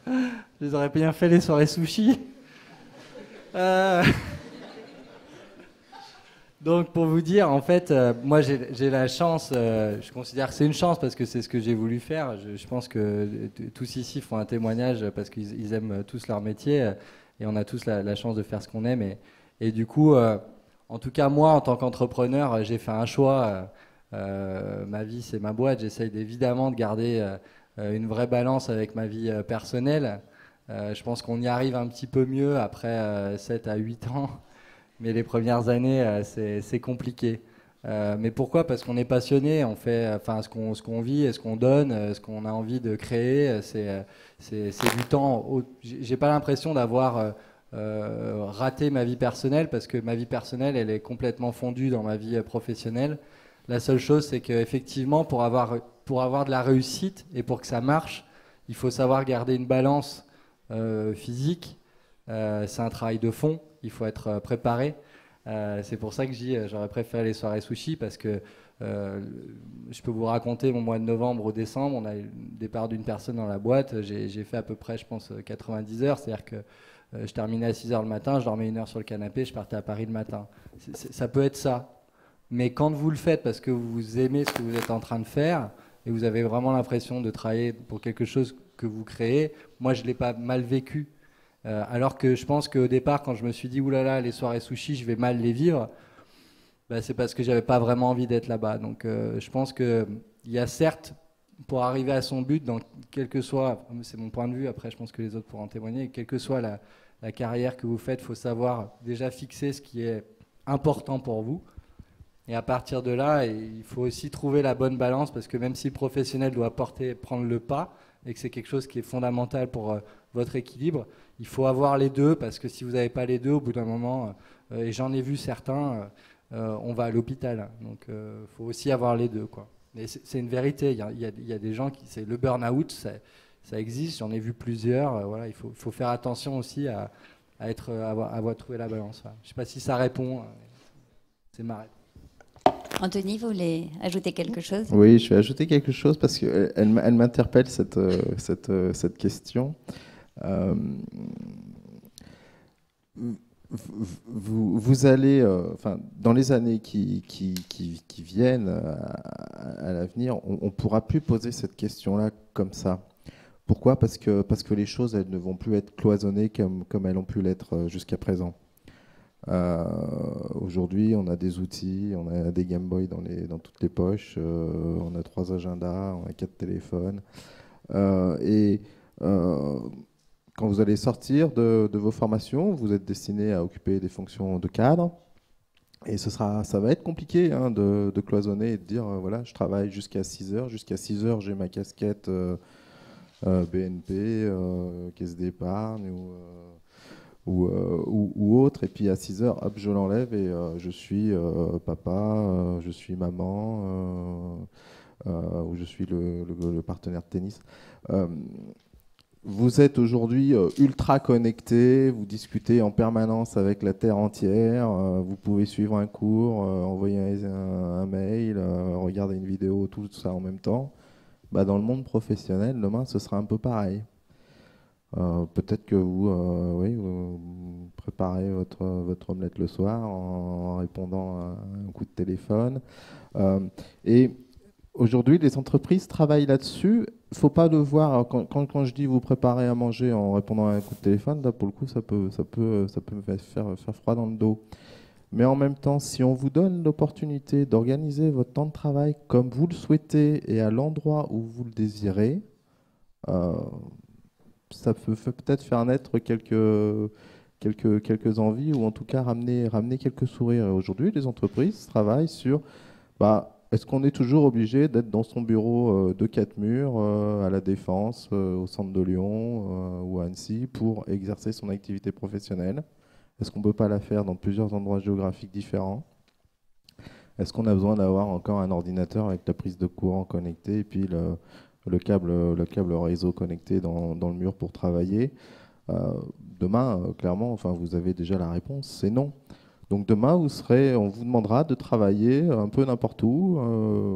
Je les aurais bien fait les soirées sushi. Donc pour vous dire, en fait, moi j'ai la chance, je considère que c'est une chance parce que c'est ce que j'ai voulu faire. Je pense que tous ici font un témoignage parce qu'ils aiment tous leur métier et on a tous la chance de faire ce qu'on aime. Et du coup, en tout cas moi, en tant qu'entrepreneur, j'ai fait un choix. Ma vie, c'est ma boîte. J'essaye évidemment de garder une vraie balance avec ma vie personnelle. Je pense qu'on y arrive un petit peu mieux après 7 à 8 ans. Mais les premières années, c'est compliqué. Mais pourquoi? Parce qu'on est passionné, on fait ce qu'on vit, ce qu'on donne, ce qu'on a envie de créer. C'est du temps. J'ai pas l'impression d'avoir raté ma vie personnelle parce que ma vie personnelle, elle est complètement fondue dans ma vie professionnelle. La seule chose, c'est qu'effectivement, pour avoir de la réussite et pour que ça marche, il faut savoir garder une balance physique. C'est un travail de fond. Il faut être préparé. C'est pour ça que j'aurais préféré les soirées sushi parce que je peux vous raconter mon mois de novembre au décembre. On a eu le départ d'une personne dans la boîte. J'ai fait à peu près, je pense, 90 heures. C'est-à-dire que je terminais à 6h le matin, je dormais 1 heure sur le canapé, je partais à Paris le matin. Ça peut être ça. Mais quand vous le faites parce que vous aimez ce que vous êtes en train de faire et vous avez vraiment l'impression de travailler pour quelque chose que vous créez, moi je ne l'ai pas mal vécu. Alors que je pense qu'au départ, quand je me suis dit « oulala, les soirées sushi, je vais mal les vivre », c'est parce que je n'avais pas vraiment envie d'être là-bas. Donc je pense qu'il y a certes, pour arriver à son but, dans quel que soit, c'est mon point de vue, après je pense que les autres pourront en témoigner, quelle que soit la carrière que vous faites, il faut savoir déjà fixer ce qui est important pour vous. Et à partir de là, il faut aussi trouver la bonne balance parce que même si le professionnel doit prendre le pas et que c'est quelque chose qui est fondamental pour votre équilibre, il faut avoir les deux parce que si vous n'avez pas les deux, au bout d'un moment, et j'en ai vu certains, on va à l'hôpital. Donc il faut aussi avoir les deux, quoi. Mais c'est une vérité, il y a des gens qui... C'est le burn-out, ça existe, j'en ai vu plusieurs. Voilà, il faut faire attention aussi à avoir trouvé la balance. Voilà. Je ne sais pas si ça répond, c'est ma réponse. Anthony, vous voulez ajouter quelque chose? Oui, je vais ajouter quelque chose parce qu'elle m'interpelle cette question. Vous allez, dans les années qui viennent à l'avenir, on ne pourra plus poser cette question-là comme ça. Pourquoi? Parce que les choses, elles ne vont plus être cloisonnées comme elles ont pu l'être jusqu'à présent. Aujourd'hui, on a des outils, on a des Game Boy dans toutes les poches, on a 3 agendas, on a 4 téléphones. Quand vous allez sortir de vos formations, vous êtes destiné à occuper des fonctions de cadre. Et ça va être compliqué de cloisonner et de dire, voilà, je travaille jusqu'à 6h. Jusqu'à 6h, j'ai ma casquette BNP, caisse d'épargne ou autre, et puis à 6h, hop, je l'enlève et je suis papa, je suis maman, ou je suis le partenaire de tennis. Vous êtes aujourd'hui ultra connecté, vous discutez en permanence avec la Terre entière, vous pouvez suivre un cours, envoyer un mail, regarder une vidéo, tout ça en même temps. Dans le monde professionnel, demain, ce sera un peu pareil. Peut-être que vous préparez votre omelette le soir en répondant à un coup de téléphone. Et Aujourd'hui, les entreprises travaillent là-dessus. Il ne faut pas le voir, quand je dis vous préparer à manger en répondant à un coup de téléphone, là, pour le coup, ça peut faire froid dans le dos. Mais en même temps, si on vous donne l'opportunité d'organiser votre temps de travail comme vous le souhaitez et à l'endroit où vous le désirez, ça peut peut-être faire naître quelques envies ou en tout cas ramener quelques sourires. Et aujourd'hui, les entreprises travaillent sur... est-ce qu'on est toujours obligé d'être dans son bureau de 4 murs à La Défense, au centre de Lyon ou à Annecy pour exercer son activité professionnelle? Est-ce qu'on ne peut pas la faire dans plusieurs endroits géographiques différents? Est-ce qu'on a besoin d'avoir encore un ordinateur avec la prise de courant connectée et puis le câble réseau connecté dans le mur pour travailler? Demain, clairement, vous avez déjà la réponse, c'est non. Donc demain, on vous demandera de travailler un peu n'importe où.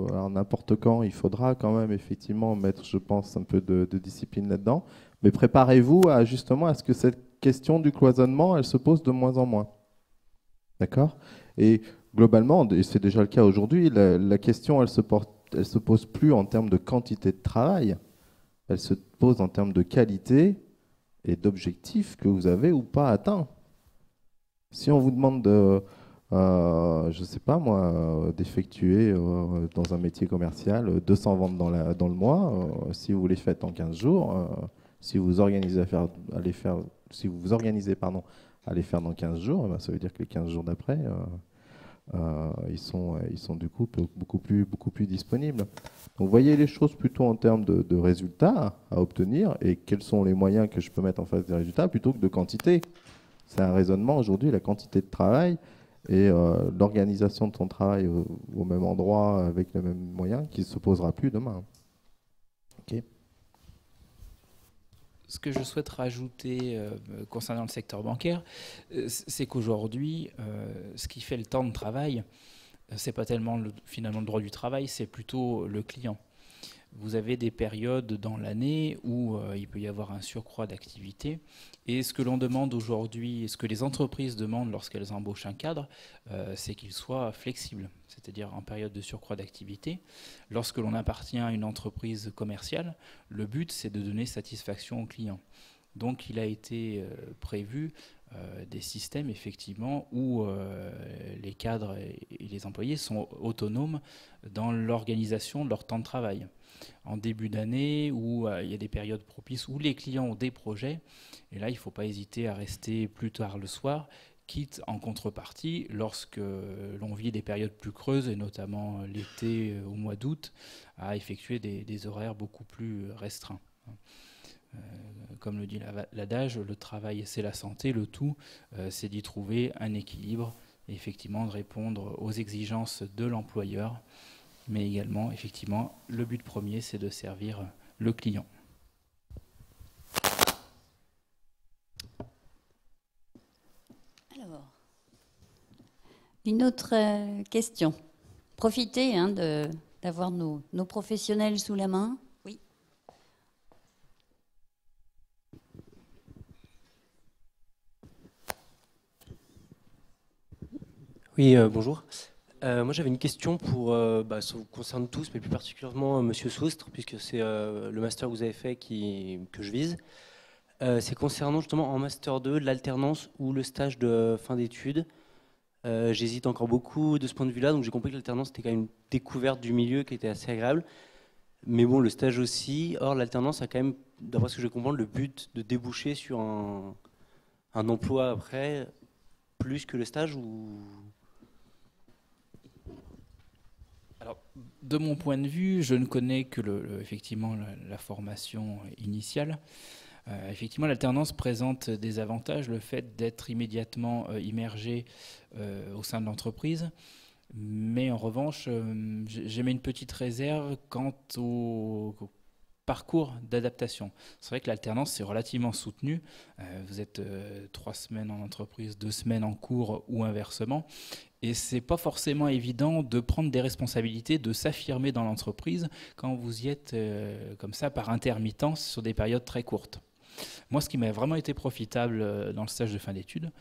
Alors n'importe quand, il faudra quand même effectivement mettre, je pense, un peu de discipline là-dedans. Mais préparez-vous justement à ce que cette question du cloisonnement, elle se pose de moins en moins. D'accord? Et globalement, et c'est déjà le cas aujourd'hui, la question, elle se pose plus en termes de quantité de travail. Elle se pose en termes de qualité et d'objectifs que vous avez ou pas atteints. Si on vous demande je ne sais pas moi, d'effectuer dans un métier commercial 200 ventes dans le mois, si vous les faites en 15 jours, si vous vous organisez à les faire dans 15 jours, ça veut dire que les 15 jours d'après, ils sont du coup beaucoup plus disponibles. Donc voyez les choses plutôt en termes de résultats à obtenir et quels sont les moyens que je peux mettre en face des résultats plutôt que de quantité. C'est un raisonnement aujourd'hui, la quantité de travail et l'organisation de son travail au même endroit avec les mêmes moyens qui ne se posera plus demain. Ok. Ce que je souhaite rajouter concernant le secteur bancaire, c'est qu'aujourd'hui, ce qui fait le temps de travail, c'est pas tellement finalement le droit du travail, c'est plutôt le client. Vous avez des périodes dans l'année où il peut y avoir un surcroît d'activité. Et ce que l'on demande aujourd'hui, ce que les entreprises demandent lorsqu'elles embauchent un cadre, c'est qu'il soit flexible, c'est-à-dire en période de surcroît d'activité. Lorsque l'on appartient à une entreprise commerciale, le but, c'est de donner satisfaction aux clients. Donc il a été prévu des systèmes effectivement où les cadres et les employés sont autonomes dans l'organisation de leur temps de travail. En début d'année, où il y a des périodes propices, où les clients ont des projets, et là il ne faut pas hésiter à rester plus tard le soir, quitte en contrepartie, lorsque l'on vit des périodes plus creuses, et notamment l'été au mois d'août, à effectuer des horaires beaucoup plus restreints. Comme le dit l'adage, le travail c'est la santé, le tout c'est d'y trouver un équilibre et effectivement de répondre aux exigences de l'employeur, mais également effectivement le but premier c'est de servir le client. Alors, une autre question. Profitez d'avoir nos professionnels sous la main. Oui, bonjour. Moi, j'avais une question ça vous concerne tous, mais plus particulièrement Monsieur Soustre, puisque c'est le master que vous avez fait que je vise. C'est concernant justement en master 2 l'alternance ou le stage de fin d'études. J'hésite encore beaucoup de ce point de vue-là, donc j'ai compris que l'alternance était quand même une découverte du milieu qui était assez agréable. Mais bon, le stage aussi. Or, l'alternance a quand même, d'après ce que je comprends, le but de déboucher sur un emploi après, plus que le stage ou... Alors, de mon point de vue, je ne connais que effectivement la formation initiale. Effectivement, l'alternance présente des avantages, le fait d'être immédiatement immergé au sein de l'entreprise. Mais en revanche, j'émets une petite réserve quant au parcours d'adaptation. C'est vrai que l'alternance, c'est relativement soutenu. Vous êtes 3 semaines en entreprise, 2 semaines en cours ou inversement. Et c'est pas forcément évident de prendre des responsabilités, de s'affirmer dans l'entreprise quand vous y êtes comme ça par intermittence sur des périodes très courtes. Moi, ce qui m'a vraiment été profitable dans le stage de fin d'études,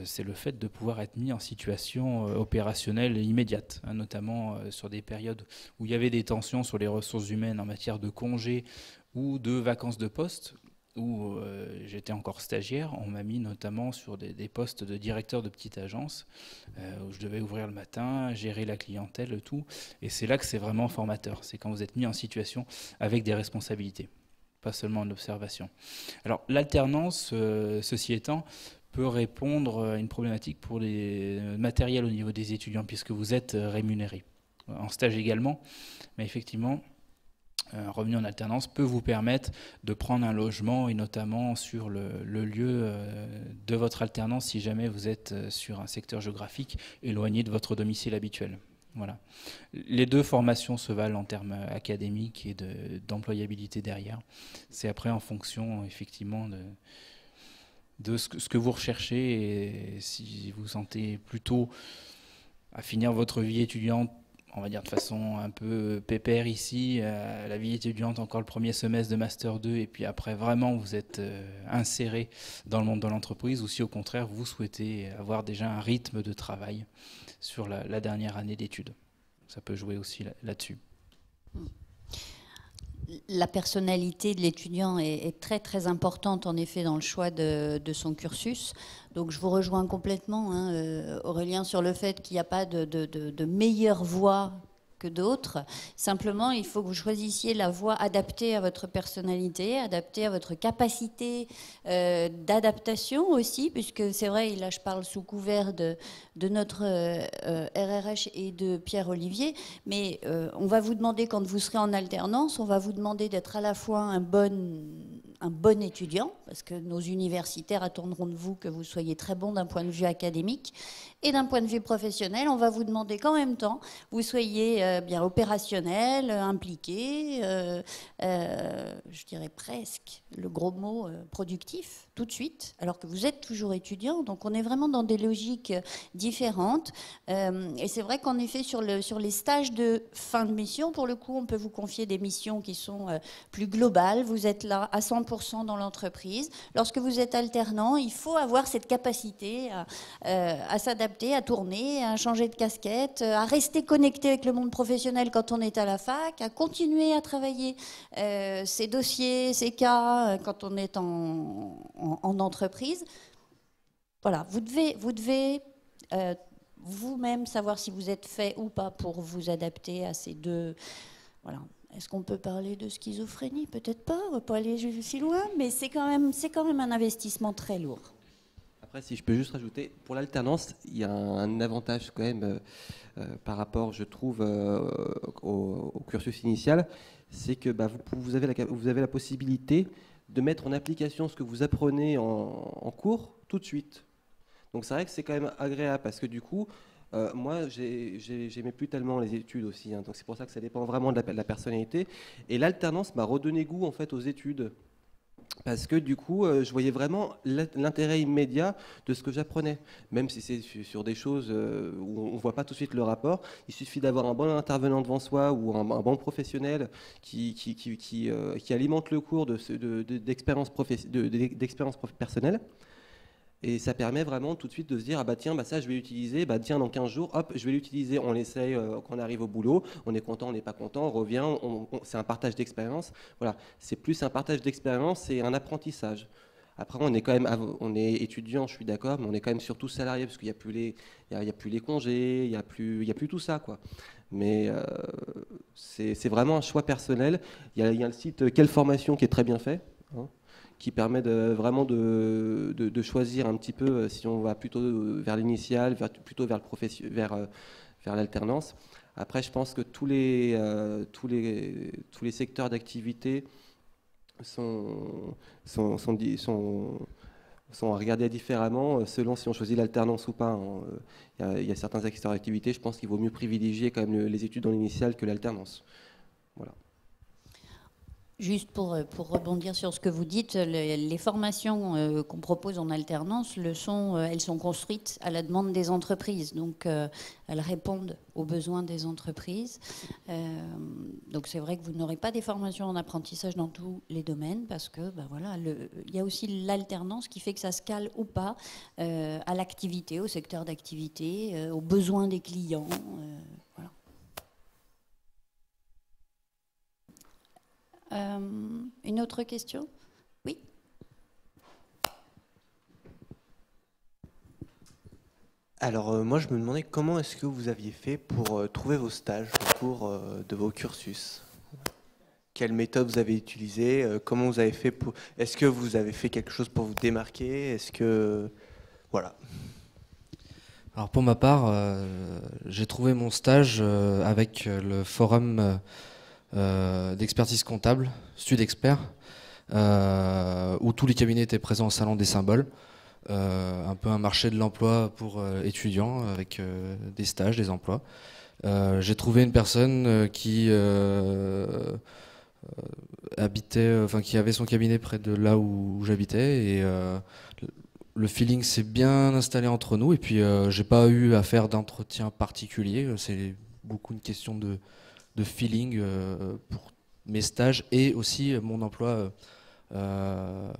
c'est le fait de pouvoir être mis en situation opérationnelle immédiate, hein, notamment sur des périodes où il y avait des tensions sur les ressources humaines en matière de congés ou de vacances de poste, où j'étais encore stagiaire. On m'a mis notamment sur des postes de directeur de petite agence, où je devais ouvrir le matin, gérer la clientèle, le tout. Et c'est là que c'est vraiment formateur. C'est quand vous êtes mis en situation avec des responsabilités, pas seulement en observation. Alors l'alternance, ceci étant, peut répondre à une problématique pour les matériels au niveau des étudiants, puisque vous êtes rémunéré. En stage également, mais effectivement, un revenu en alternance peut vous permettre de prendre un logement, et notamment sur le lieu de votre alternance, si jamais vous êtes sur un secteur géographique éloigné de votre domicile habituel. Voilà. Les deux formations se valent en termes académiques et d'employabilité derrière. C'est après en fonction, effectivement, de ce que vous recherchez, et si vous sentez plutôt à finir votre vie étudiante, on va dire de façon un peu pépère ici, la vie étudiante encore le premier semestre de Master 2, et puis après vraiment vous êtes inséré dans le monde de l'entreprise, ou si au contraire vous souhaitez avoir déjà un rythme de travail sur la dernière année d'études. Ça peut jouer aussi là-dessus. La personnalité de l'étudiant est très très importante en effet dans le choix de son cursus. Donc je vous rejoins complètement, hein, Aurélien, sur le fait qu'il n'y a pas de meilleure voie que d'autres. Simplement, il faut que vous choisissiez la voie adaptée à votre personnalité, adaptée à votre capacité d'adaptation aussi, puisque c'est vrai, et là je parle sous couvert de notre RRH et de Pierre-Olivier, mais on va vous demander, quand vous serez en alternance, on va vous demander d'être à la fois un bon étudiant, parce que nos universitaires attendront de vous que vous soyez très bon d'un point de vue académique, et d'un point de vue professionnel, on va vous demander qu'en même temps, vous soyez bien opérationnel, impliqué, je dirais presque le gros mot productif, tout de suite, alors que vous êtes toujours étudiant. Donc on est vraiment dans des logiques différentes. Et c'est vrai qu'en effet, sur les stages de fin de mission, pour le coup, on peut vous confier des missions qui sont plus globales. Vous êtes là à 100% dans l'entreprise. Lorsque vous êtes alternant, il faut avoir cette capacité à s'adapter, à tourner, à changer de casquette, à rester connecté avec le monde professionnel quand on est à la fac, à continuer à travailler ses dossiers, ses cas quand on est en entreprise. Voilà, vous devez vous-même savoir si vous êtes fait ou pas pour vous adapter à ces deux. Voilà. Est-ce qu'on peut parler de schizophrénie? Peut-être pas, on ne va pas aller si loin, mais c'est quand même un investissement très lourd. Après, si je peux juste rajouter, pour l'alternance, il y a un avantage quand même par rapport, je trouve, au cursus initial, c'est que vous avez la possibilité de mettre en application ce que vous apprenez en cours tout de suite. Donc c'est vrai que c'est quand même agréable, parce que du coup, moi, j'aimais plus tellement les études aussi, hein, donc c'est pour ça que ça dépend vraiment de la personnalité. Et l'alternance m'a redonné goût en fait aux études, parce que du coup, je voyais vraiment l'intérêt immédiat de ce que j'apprenais, même si c'est sur des choses où on ne voit pas tout de suite le rapport. Il suffit d'avoir un bon intervenant devant soi ou un bon professionnel qui alimente le cours d'expérience personnelle. Et ça permet vraiment tout de suite de se dire, ah bah tiens, ça je vais l'utiliser, tiens, dans 15 jours, hop, je vais l'utiliser, on l'essaye quand on arrive au boulot, on est content, on n'est pas content, on revient, c'est un partage d'expérience. Voilà, c'est plus un partage d'expérience et un apprentissage. Après, on est étudiant, je suis d'accord, mais on est quand même surtout salarié, parce qu'il n'y a plus les congés, il n'y a plus tout ça, quoi. Mais c'est vraiment un choix personnel. Il y a le site Quelle Formation qui est très bien fait, hein, qui permet vraiment de choisir un petit peu si on va plutôt vers l'initial, plutôt vers l'alternance. Après, je pense que tous les secteurs d'activité sont à regarder différemment selon si on choisit l'alternance ou pas. Il y a certains secteurs d'activité, je pense qu'il vaut mieux privilégier quand même les études dans l'initial que l'alternance. Voilà. Juste pour rebondir sur ce que vous dites, les formations qu'on propose en alternance, elles sont construites à la demande des entreprises. Donc, elles répondent aux besoins des entreprises. Donc, c'est vrai que vous n'aurez pas des formations en apprentissage dans tous les domaines parce que, voilà, il y a aussi l'alternance qui fait que ça se cale ou pas à l'activité, au secteur d'activité, aux besoins des clients. Voilà. Une autre question? Oui. Alors moi je me demandais comment est-ce que vous aviez fait pour trouver vos stages au cours de vos cursus. Quelle méthode vous avez utilisée? Comment vous avez fait pour... Est-ce que vous avez fait quelque chose pour vous démarquer? Est-ce que... Voilà. Alors pour ma part, j'ai trouvé mon stage avec le forum d'expertise comptable, Studexpert, où tous les cabinets étaient présents au Salon des Symboles. Un peu un marché de l'emploi pour étudiants avec des stages, des emplois. J'ai trouvé une personne qui qui avait son cabinet près de là où j'habitais et le feeling s'est bien installé entre nous et puis j'ai pas eu à faire d'entretien particulier. C'est beaucoup une question de feeling pour mes stages et aussi mon emploi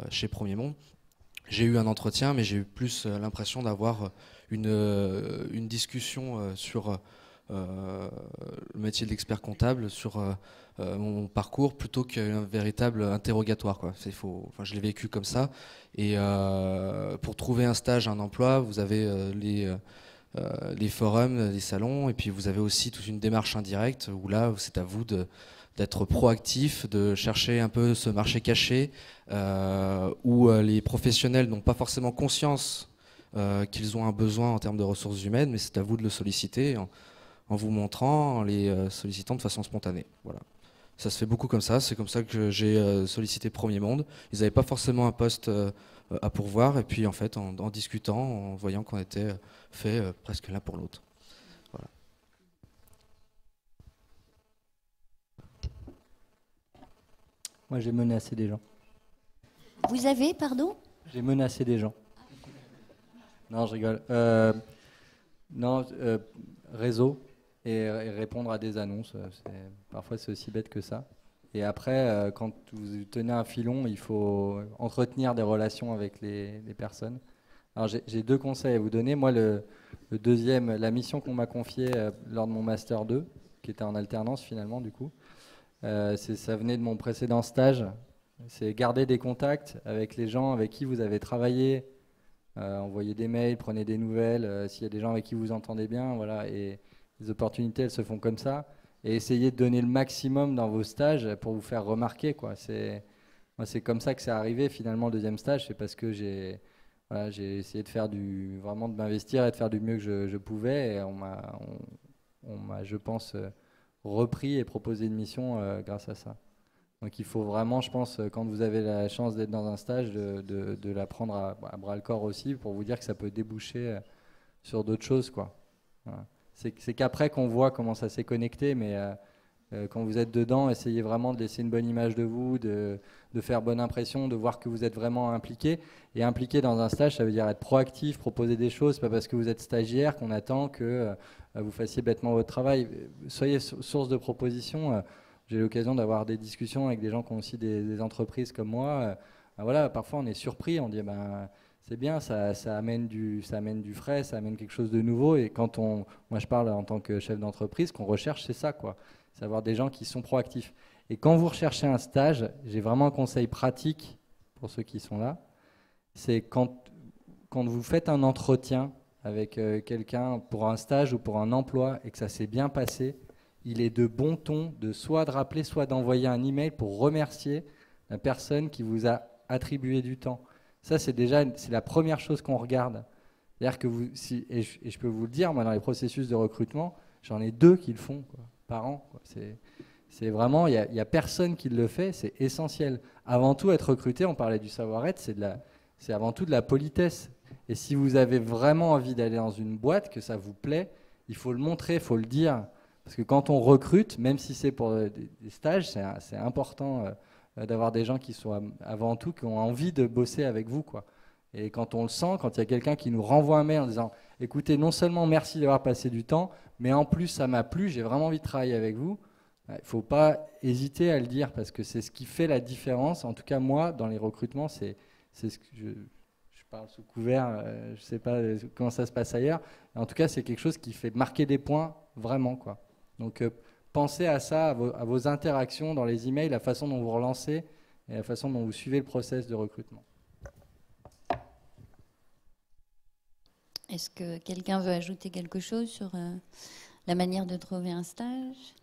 chez Premier Monde. J'ai eu un entretien, mais j'ai eu plus l'impression d'avoir une discussion sur le métier d'expert comptable, sur mon parcours, plutôt qu'un véritable interrogatoire, quoi. Je l'ai vécu comme ça. Et pour trouver un stage, un emploi, vous avez les forums, les salons, et puis vous avez aussi toute une démarche indirecte, où là, c'est à vous d'être proactif, de chercher un peu ce marché caché, où les professionnels n'ont pas forcément conscience qu'ils ont un besoin en termes de ressources humaines, mais c'est à vous de le solliciter en vous montrant, en les sollicitant de façon spontanée. Voilà. Ça se fait beaucoup comme ça, c'est comme ça que j'ai sollicité Premier Monde. Ils n'avaient pas forcément un poste à pourvoir, et puis en fait, en discutant, en voyant qu'on était fait presque l'un pour l'autre. Voilà. Moi, j'ai menacé des gens. Vous avez, pardon? J'ai menacé des gens. Non, je rigole. Réseau et répondre à des annonces. Parfois, c'est aussi bête que ça. Et après, quand vous tenez un filon, il faut entretenir des relations avec les personnes. Alors, j'ai deux conseils à vous donner. Moi, le deuxième, la mission qu'on m'a confiée lors de mon Master 2, qui était en alternance finalement, du coup, ça venait de mon précédent stage. C'est garder des contacts avec les gens avec qui vous avez travaillé, envoyer des mails, prenez des nouvelles, s'il y a des gens avec qui vous entendez bien, voilà. Et les opportunités, elles se font comme ça. Et essayez de donner le maximum dans vos stages pour vous faire remarquer, quoi. Moi, c'est comme ça que c'est arrivé finalement le deuxième stage. C'est parce que j'ai essayé de faire vraiment de m'investir et de faire du mieux que je pouvais. Et on m'a, je pense, repris et proposé une mission grâce à ça. Donc il faut vraiment, je pense, quand vous avez la chance d'être dans un stage, de la prendre à bras le corps aussi pour vous dire que ça peut déboucher sur d'autres choses, quoi. Voilà. C'est qu'après qu'on voit comment ça s'est connecté, mais quand vous êtes dedans, essayez vraiment de laisser une bonne image de vous, de faire bonne impression, de voir que vous êtes vraiment impliqué. Et impliqué dans un stage, ça veut dire être proactif, proposer des choses. C'est pas parce que vous êtes stagiaire qu'on attend que vous fassiez bêtement votre travail. Soyez source de propositions. J'ai l'occasion d'avoir des discussions avec des gens qui ont aussi des entreprises comme moi. Voilà, parfois on est surpris, on dit c'est bien, ça amène du frais, ça amène quelque chose de nouveau. Et quand moi je parle en tant que chef d'entreprise, qu'on recherche, c'est ça, quoi. C'est avoir des gens qui sont proactifs. Et quand vous recherchez un stage, j'ai vraiment un conseil pratique pour ceux qui sont là. C'est quand vous faites un entretien avec quelqu'un pour un stage ou pour un emploi et que ça s'est bien passé, il est de bon ton soit de rappeler, soit d'envoyer un email pour remercier la personne qui vous a attribué du temps. Ça, c'est la première chose qu'on regarde. C'est-à-dire que et je peux vous le dire, moi, dans les processus de recrutement, j'en ai 2 qui le font, quoi, par an, quoi. C'est vraiment, il y a personne qui le fait, c'est essentiel. Avant tout, être recruté, on parlait du savoir-être, c'est avant tout de la politesse. Et si vous avez vraiment envie d'aller dans une boîte, que ça vous plaît, il faut le montrer, il faut le dire. Parce que quand on recrute, même si c'est pour des stages, c'est important d'avoir des gens qui sont avant tout, qui ont envie de bosser avec vous, quoi. Et quand on le sent, quand il y a quelqu'un qui nous renvoie un mail en disant « Écoutez, non seulement merci d'avoir passé du temps, mais en plus ça m'a plu, j'ai vraiment envie de travailler avec vous », il ne faut pas hésiter à le dire parce que c'est ce qui fait la différence. En tout cas, moi, dans les recrutements, c'est ce que je parle sous couvert, je ne sais pas comment ça se passe ailleurs. En tout cas, c'est quelque chose qui fait marquer des points vraiment, quoi. Donc, pensez à ça, à vos interactions dans les emails, la façon dont vous relancez et la façon dont vous suivez le process de recrutement. Est-ce que quelqu'un veut ajouter quelque chose sur la manière de trouver un stage ?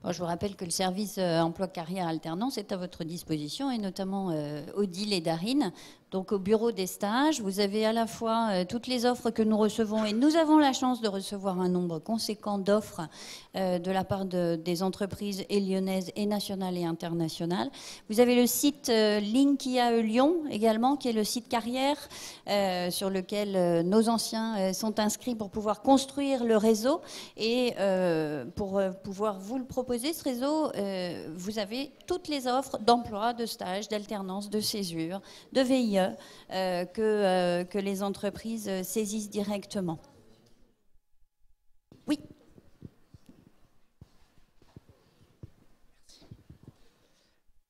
Bon, je vous rappelle que le service emploi carrière alternance est à votre disposition, et notamment Odile et Darine. Donc au bureau des stages, vous avez à la fois toutes les offres que nous recevons, et nous avons la chance de recevoir un nombre conséquent d'offres de la part des entreprises et lyonnaises et nationales et internationales. Vous avez le site Link IAE Lyon également, qui est le site carrière sur lequel nos anciens sont inscrits pour pouvoir construire le réseau et pour pouvoir vous le proposer, ce réseau. Vous avez toutes les offres d'emploi, de stage, d'alternance, de césure, de VIE que les entreprises saisissent directement. Oui.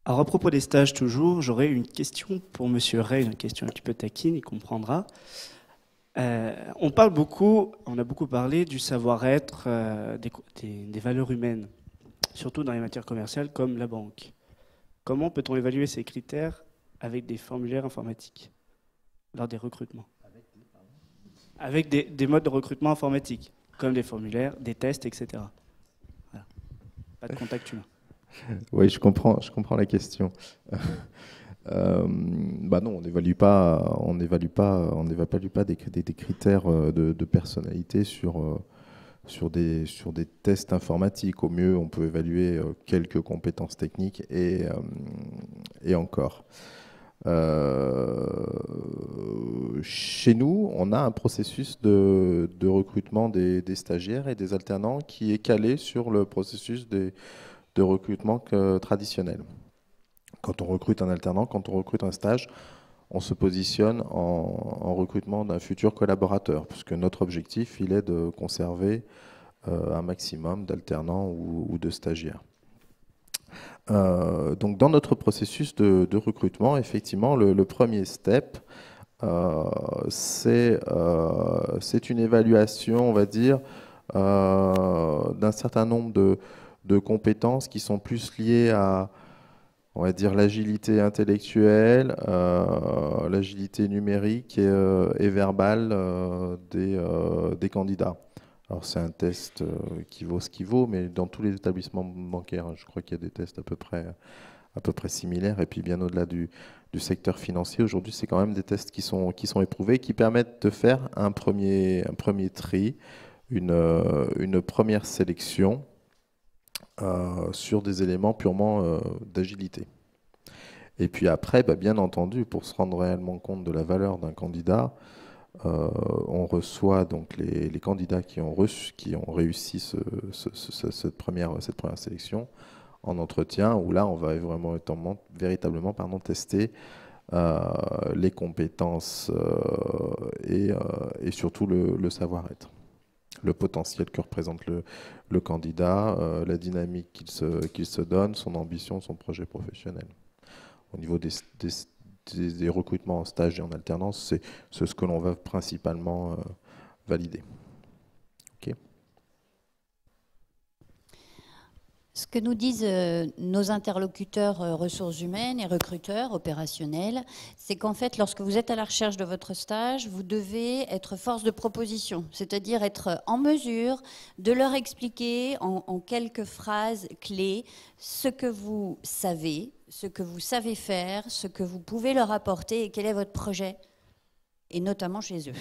Alors à propos des stages toujours, j'aurais une question pour Monsieur Ray, une question un petit peu taquine, il comprendra. On a beaucoup parlé du savoir-être, des valeurs humaines, surtout dans les matières commerciales comme la banque. Comment peut-on évaluer ces critères avec des formulaires informatiques lors des recrutements? Avec des modes de recrutement informatiques, comme des formulaires, des tests, etc. Voilà. Pas de contact humain. Oui, je comprends la question. Bah non, on n'évalue pas des critères de personnalité sur des tests informatiques. Au mieux, on peut évaluer quelques compétences techniques et encore. Chez nous, on a un processus de recrutement des stagiaires et des alternants qui est calé sur le processus de recrutement traditionnel. Quand on recrute un alternant, quand on recrute un stage, on se positionne en recrutement d'un futur collaborateur, puisque notre objectif, il est de conserver un maximum d'alternants ou de stagiaires. Donc dans notre processus de recrutement, effectivement, le premier step, c'est une évaluation, on va dire, d'un certain nombre de compétences qui sont plus liées à, on va dire, l'agilité intellectuelle, l'agilité numérique et verbale des candidats. Alors c'est un test qui vaut ce qu'il vaut, mais dans tous les établissements bancaires, je crois qu'il y a des tests à peu près similaires. Et puis bien au-delà du secteur financier, aujourd'hui, c'est quand même des tests qui sont éprouvés, qui permettent de faire un premier tri, une première sélection sur des éléments purement d'agilité. Et puis après, bien entendu, pour se rendre réellement compte de la valeur d'un candidat, on reçoit donc les candidats qui ont réussi cette première sélection en entretien, où là on va véritablement tester les compétences et surtout le savoir-être, le potentiel que représente le candidat, la dynamique qu'il se donne, son ambition, son projet professionnel. Au niveau des recrutements en stage et en alternance, c'est ce que l'on va principalement valider. Okay. Ce que nous disent nos interlocuteurs ressources humaines et recruteurs opérationnels, c'est qu'en fait, lorsque vous êtes à la recherche de votre stage, vous devez être force de proposition, c'est-à-dire être en mesure de leur expliquer en quelques phrases clés ce que vous savez, ce que vous savez faire, ce que vous pouvez leur apporter et quel est votre projet, et notamment chez eux.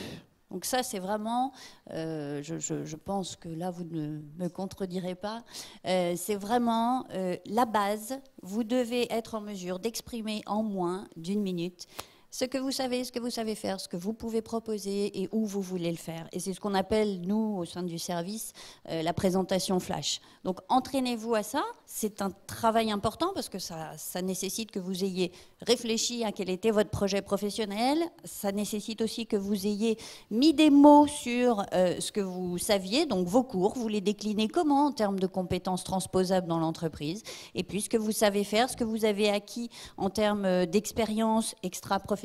Donc ça, c'est vraiment, je pense que là, vous ne me contredirez pas, c'est vraiment la base. Vous devez être en mesure d'exprimer en moins d'une minute ce que vous savez faire, ce que vous pouvez proposer et où vous voulez le faire. Et c'est ce qu'on appelle, nous, au sein du service, la présentation flash. Donc, entraînez-vous à ça. C'est un travail important parce que ça nécessite que vous ayez réfléchi à quel était votre projet professionnel. Ça nécessite aussi que vous ayez mis des mots sur ce que vous saviez, donc vos cours, vous les déclinez comment en termes de compétences transposables dans l'entreprise. Et puis, ce que vous savez faire, ce que vous avez acquis en termes d'expérience extra-professionnelle.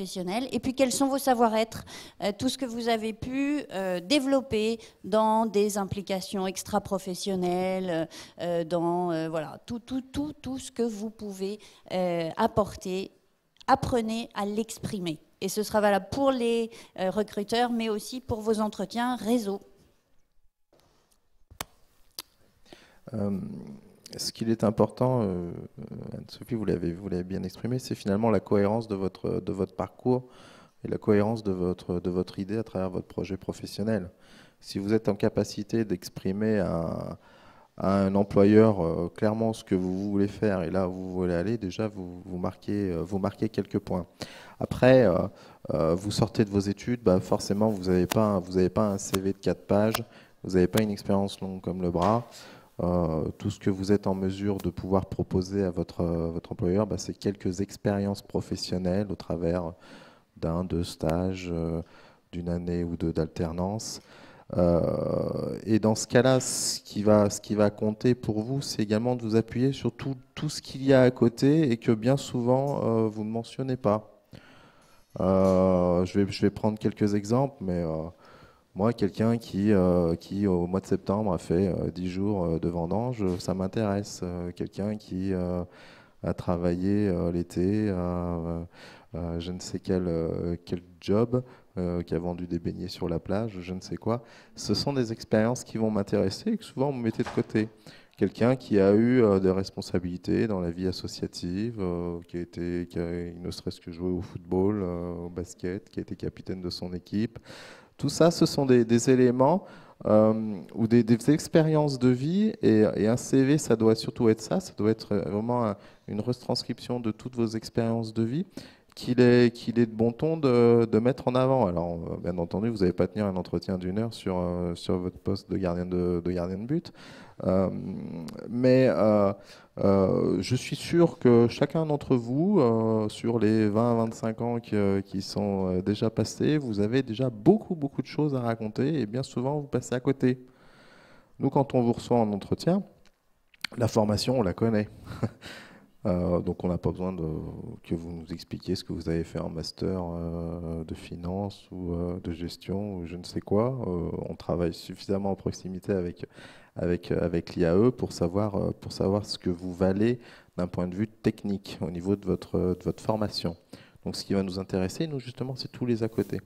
Et puis, quels sont vos savoir-être, tout ce que vous avez pu développer dans des implications extra-professionnelles, voilà, tout ce que vous pouvez apporter, apprenez à l'exprimer. Et ce sera valable pour les recruteurs, mais aussi pour vos entretiens réseau. Ce qu'il est important, Anne-Sophie, vous l'avez bien exprimé, c'est finalement la cohérence de votre parcours et la cohérence de votre idée à travers votre projet professionnel. Si vous êtes en capacité d'exprimer à un employeur clairement ce que vous voulez faire et là où vous voulez aller, déjà vous marquez quelques points. Après, vous sortez de vos études, forcément vous n'avez pas un CV de 4 pages, vous n'avez pas une expérience longue comme le bras. Tout ce que vous êtes en mesure de pouvoir proposer à votre employeur, c'est quelques expériences professionnelles au travers d'un, 2 stages, d'une année ou deux d'alternance. Et dans ce cas-là, ce qui va compter pour vous, c'est également de vous appuyer sur tout ce qu'il y a à côté et que bien souvent, vous ne mentionnez pas. Je vais prendre quelques exemples, mais... moi, quelqu'un qui, au mois de septembre, a fait 10 jours de vendange, ça m'intéresse. Quelqu'un qui a travaillé l'été, je ne sais quel job, qui a vendu des beignets sur la plage, je ne sais quoi. Ce sont des expériences qui vont m'intéresser et que souvent, vous mettez de côté. Quelqu'un qui a eu des responsabilités dans la vie associative, qui a ne serait-ce que joué au football, au basket, qui a été capitaine de son équipe. Tout ça, ce sont des éléments ou des expériences de vie et un CV, ça doit surtout être ça doit être vraiment une retranscription de toutes vos expériences de vie qu'il est de bon ton de mettre en avant. Alors, bien entendu, vous n'allez pas tenir un entretien d'1 heure sur votre poste de gardien de but, mais je suis sûr que chacun d'entre vous, sur les 20 à 25 ans qui sont déjà passés, vous avez déjà beaucoup de choses à raconter et bien souvent, vous passez à côté. Nous, quand on vous reçoit en entretien, la formation, on la connaît. Donc on n'a pas besoin que vous nous expliquiez ce que vous avez fait en master de finance ou de gestion ou je ne sais quoi. On travaille suffisamment en proximité avec l'IAE pour savoir ce que vous valez d'un point de vue technique au niveau de votre formation. Donc ce qui va nous intéresser, nous justement, c'est tous les à côté.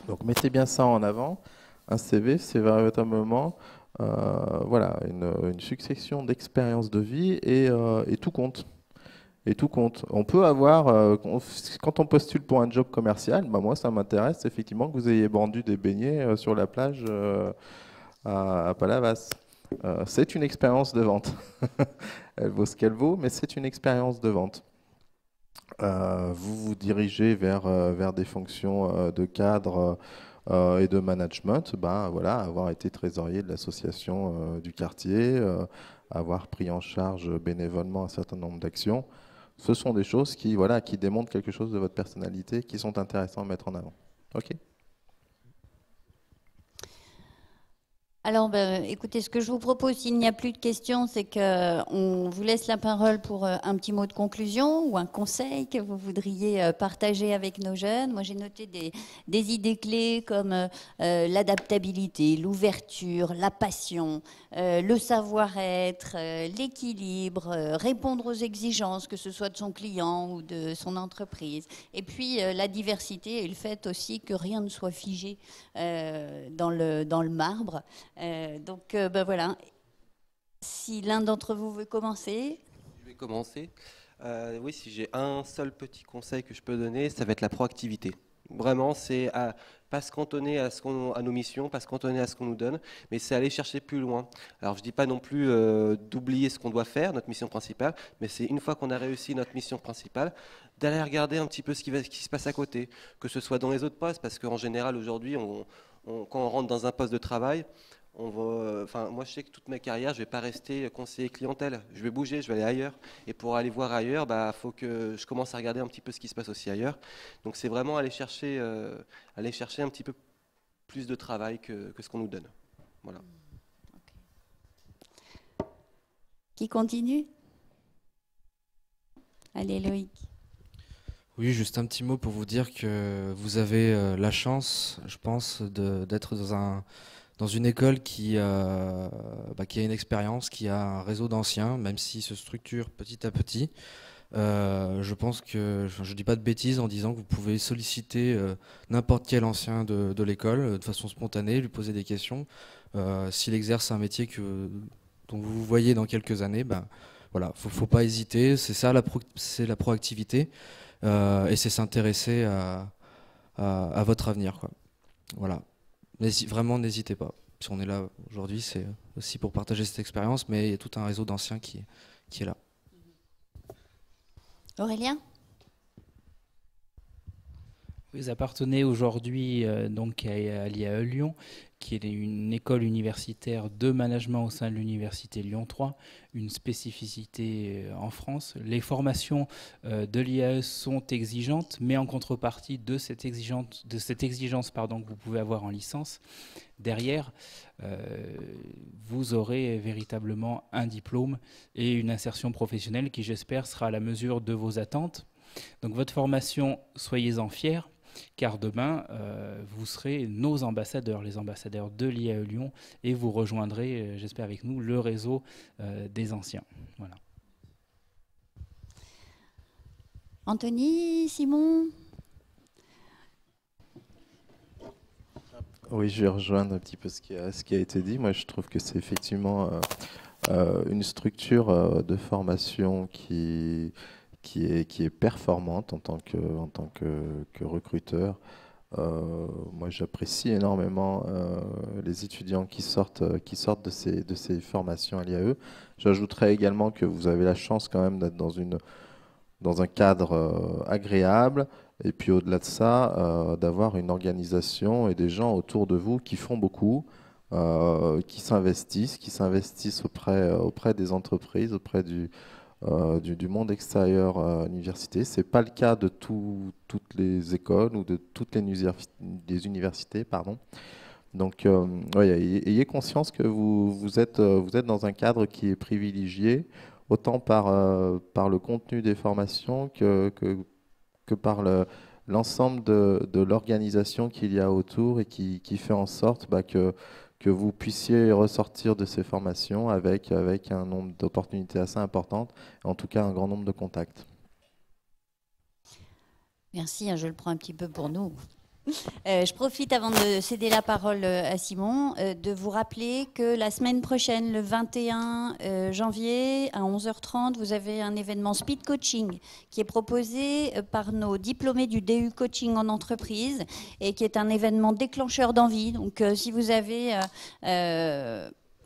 Donc mettez bien ça en avant. Un CV, c'est véritablement... voilà, une succession d'expériences de vie et tout compte. Et tout compte. On peut avoir, quand on postule pour un job commercial, moi ça m'intéresse effectivement que vous ayez vendu des beignets sur la plage à Palavas. C'est une expérience de vente. Elle vaut ce qu'elle vaut, mais c'est une expérience de vente. Vous vous dirigez vers des fonctions de cadre et de management, voilà, avoir été trésorier de l'association du quartier, avoir pris en charge bénévolement un certain nombre d'actions, ce sont des choses qui démontrent quelque chose de votre personnalité, qui sont intéressantes à mettre en avant. Ok ? Alors, écoutez, ce que je vous propose, s'il n'y a plus de questions, c'est qu'on vous laisse la parole pour un petit mot de conclusion ou un conseil que vous voudriez partager avec nos jeunes. Moi, j'ai noté des idées clés comme l'adaptabilité, l'ouverture, la passion, le savoir-être, l'équilibre, répondre aux exigences, que ce soit de son client ou de son entreprise. Et puis, la diversité et le fait aussi que rien ne soit figé dans le marbre. Donc voilà, si l'un d'entre vous veut commencer. Je vais commencer. Oui, si j'ai un seul petit conseil que je peux donner, ça va être la proactivité. Vraiment, c'est pas se cantonner à nos missions, pas se cantonner à ce qu'on nous donne, mais c'est aller chercher plus loin. Alors je ne dis pas non plus d'oublier ce qu'on doit faire, notre mission principale, mais c'est une fois qu'on a réussi notre mission principale, d'aller regarder un petit peu ce qui se passe à côté, que ce soit dans les autres postes, parce qu'en général aujourd'hui, quand on rentre dans un poste de travail, moi je sais que toute ma carrière, je ne vais pas rester conseiller clientèle, je vais bouger, je vais aller ailleurs. Et pour aller voir ailleurs, il faut que je commence à regarder un petit peu ce qui se passe aussi ailleurs. Donc c'est vraiment aller chercher un petit peu plus de travail que ce qu'on nous donne. Voilà. Qui continue? Allez Loïc. Oui, juste un petit mot pour vous dire que vous avez la chance, je pense, d'être dans une école qui a une expérience, qui a un réseau d'anciens, même s'il se structure petit à petit. Je pense que je ne dis pas de bêtises en disant que vous pouvez solliciter n'importe quel ancien de l'école de façon spontanée, lui poser des questions. S'il exerce un métier dont vous voyez dans quelques années, voilà, faut pas hésiter. C'est ça, c'est la proactivité et c'est s'intéresser à votre avenir, quoi. Voilà. Vraiment, n'hésitez pas. Si on est là aujourd'hui, c'est aussi pour partager cette expérience, mais il y a tout un réseau d'anciens qui est là. Aurélien? Vous appartenez aujourd'hui donc à l'IAE Lyon, qui est une école universitaire de management au sein de l'université Lyon 3, une spécificité en France. Les formations de l'IAE sont exigeantes, mais en contrepartie de cette exigence que vous pouvez avoir en licence, derrière, vous aurez véritablement un diplôme et une insertion professionnelle qui, j'espère, sera à la mesure de vos attentes. Donc votre formation, soyez-en fiers, car demain, vous serez nos ambassadeurs, les ambassadeurs de l'IAE Lyon, et vous rejoindrez, j'espère avec nous, le réseau des anciens. Voilà. Anthony, Simon? Oui, je vais rejoindre un petit peu ce qui a été dit. Moi, je trouve que c'est effectivement une structure de formation qui est performante en tant que recruteur. Moi, j'apprécie énormément les étudiants qui sortent de ces formations à l'IAE. J'ajouterais également que vous avez la chance quand même d'être dans un cadre agréable, et puis au-delà de ça, d'avoir une organisation et des gens autour de vous qui font beaucoup, qui s'investissent auprès des entreprises, auprès du monde extérieur à l'université. Ce n'est pas le cas de toutes les écoles ou de toutes les universités. Pardon. Donc, ayez conscience que vous êtes dans un cadre qui est privilégié, autant par le contenu des formations que par l'ensemble de l'organisation qu'il y a autour et qui fait en sorte que vous puissiez ressortir de ces formations avec un nombre d'opportunités assez importantes, en tout cas un grand nombre de contacts. Merci, je le prends un petit peu pour nous. Je profite avant de céder la parole à Simon de vous rappeler que la semaine prochaine, le 21 janvier à 11h30, vous avez un événement Speed Coaching qui est proposé par nos diplômés du DU Coaching en entreprise et qui est un événement déclencheur d'envie. Donc si vous avez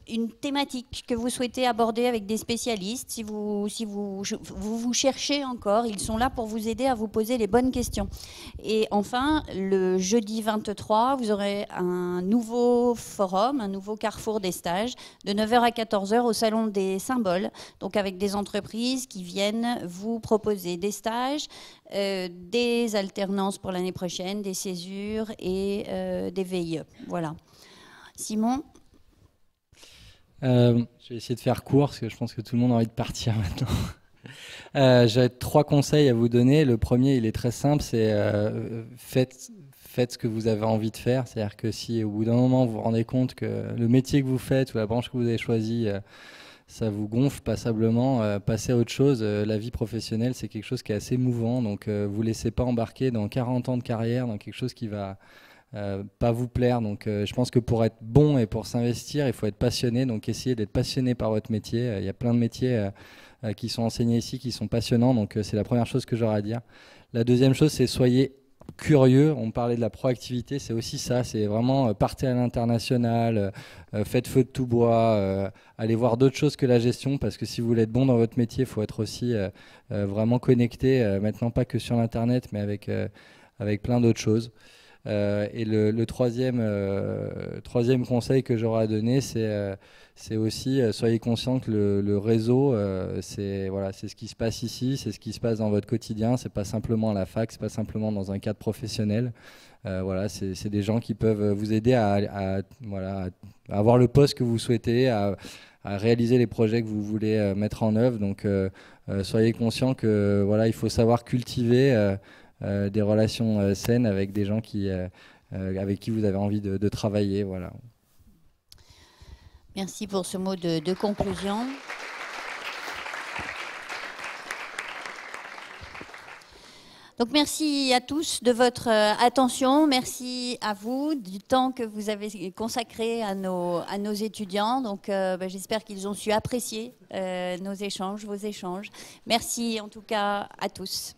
une thématique que vous souhaitez aborder avec des spécialistes, si vous cherchez encore, ils sont là pour vous aider à vous poser les bonnes questions. Et enfin, le jeudi 23, vous aurez un nouveau forum, un nouveau carrefour des stages, de 9h à 14h au Salon des Symboles, donc avec des entreprises qui viennent vous proposer des stages, des alternances pour l'année prochaine, des césures et des VIE. Voilà. Simon ? Je vais essayer de faire court parce que je pense que tout le monde a envie de partir maintenant. J'ai 3 conseils à vous donner. Le premier, il est très simple, c'est faites ce que vous avez envie de faire. C'est-à-dire que si au bout d'un moment vous vous rendez compte que le métier que vous faites ou la branche que vous avez choisie, ça vous gonfle passablement, passez à autre chose. La vie professionnelle, c'est quelque chose qui est assez mouvant. Donc vous ne laissez pas embarquer dans 40 ans de carrière dans quelque chose qui va pas vous plaire. Donc je pense que pour être bon et pour s'investir, il faut être passionné. Donc essayez d'être passionné par votre métier. Il y a plein de métiers qui sont enseignés ici qui sont passionnants. Donc c'est la première chose que j'aurais à dire. La deuxième chose, c'est soyez curieux. On parlait de la proactivité, c'est aussi ça, c'est vraiment partez à l'international, faites feu de tout bois, allez voir d'autres choses que la gestion, parce que si vous voulez être bon dans votre métier, il faut être aussi vraiment connecté, maintenant pas que sur l'internet, mais avec plein d'autres choses. Et le troisième conseil que j'aurais à donner, c'est aussi soyez conscient que le réseau, c'est ce qui se passe ici, c'est ce qui se passe dans votre quotidien, c'est pas simplement à la fac, c'est pas simplement dans un cadre professionnel. C'est des gens qui peuvent vous aider à avoir le poste que vous souhaitez, à réaliser les projets que vous voulez mettre en œuvre. Donc soyez conscient que il faut savoir cultiver des relations saines avec des gens avec qui vous avez envie de travailler. Voilà. Merci pour ce mot de conclusion. Donc merci à tous de votre attention, merci à vous du temps que vous avez consacré à nos étudiants. Donc j'espère qu'ils ont su apprécier vos échanges. Merci en tout cas à tous.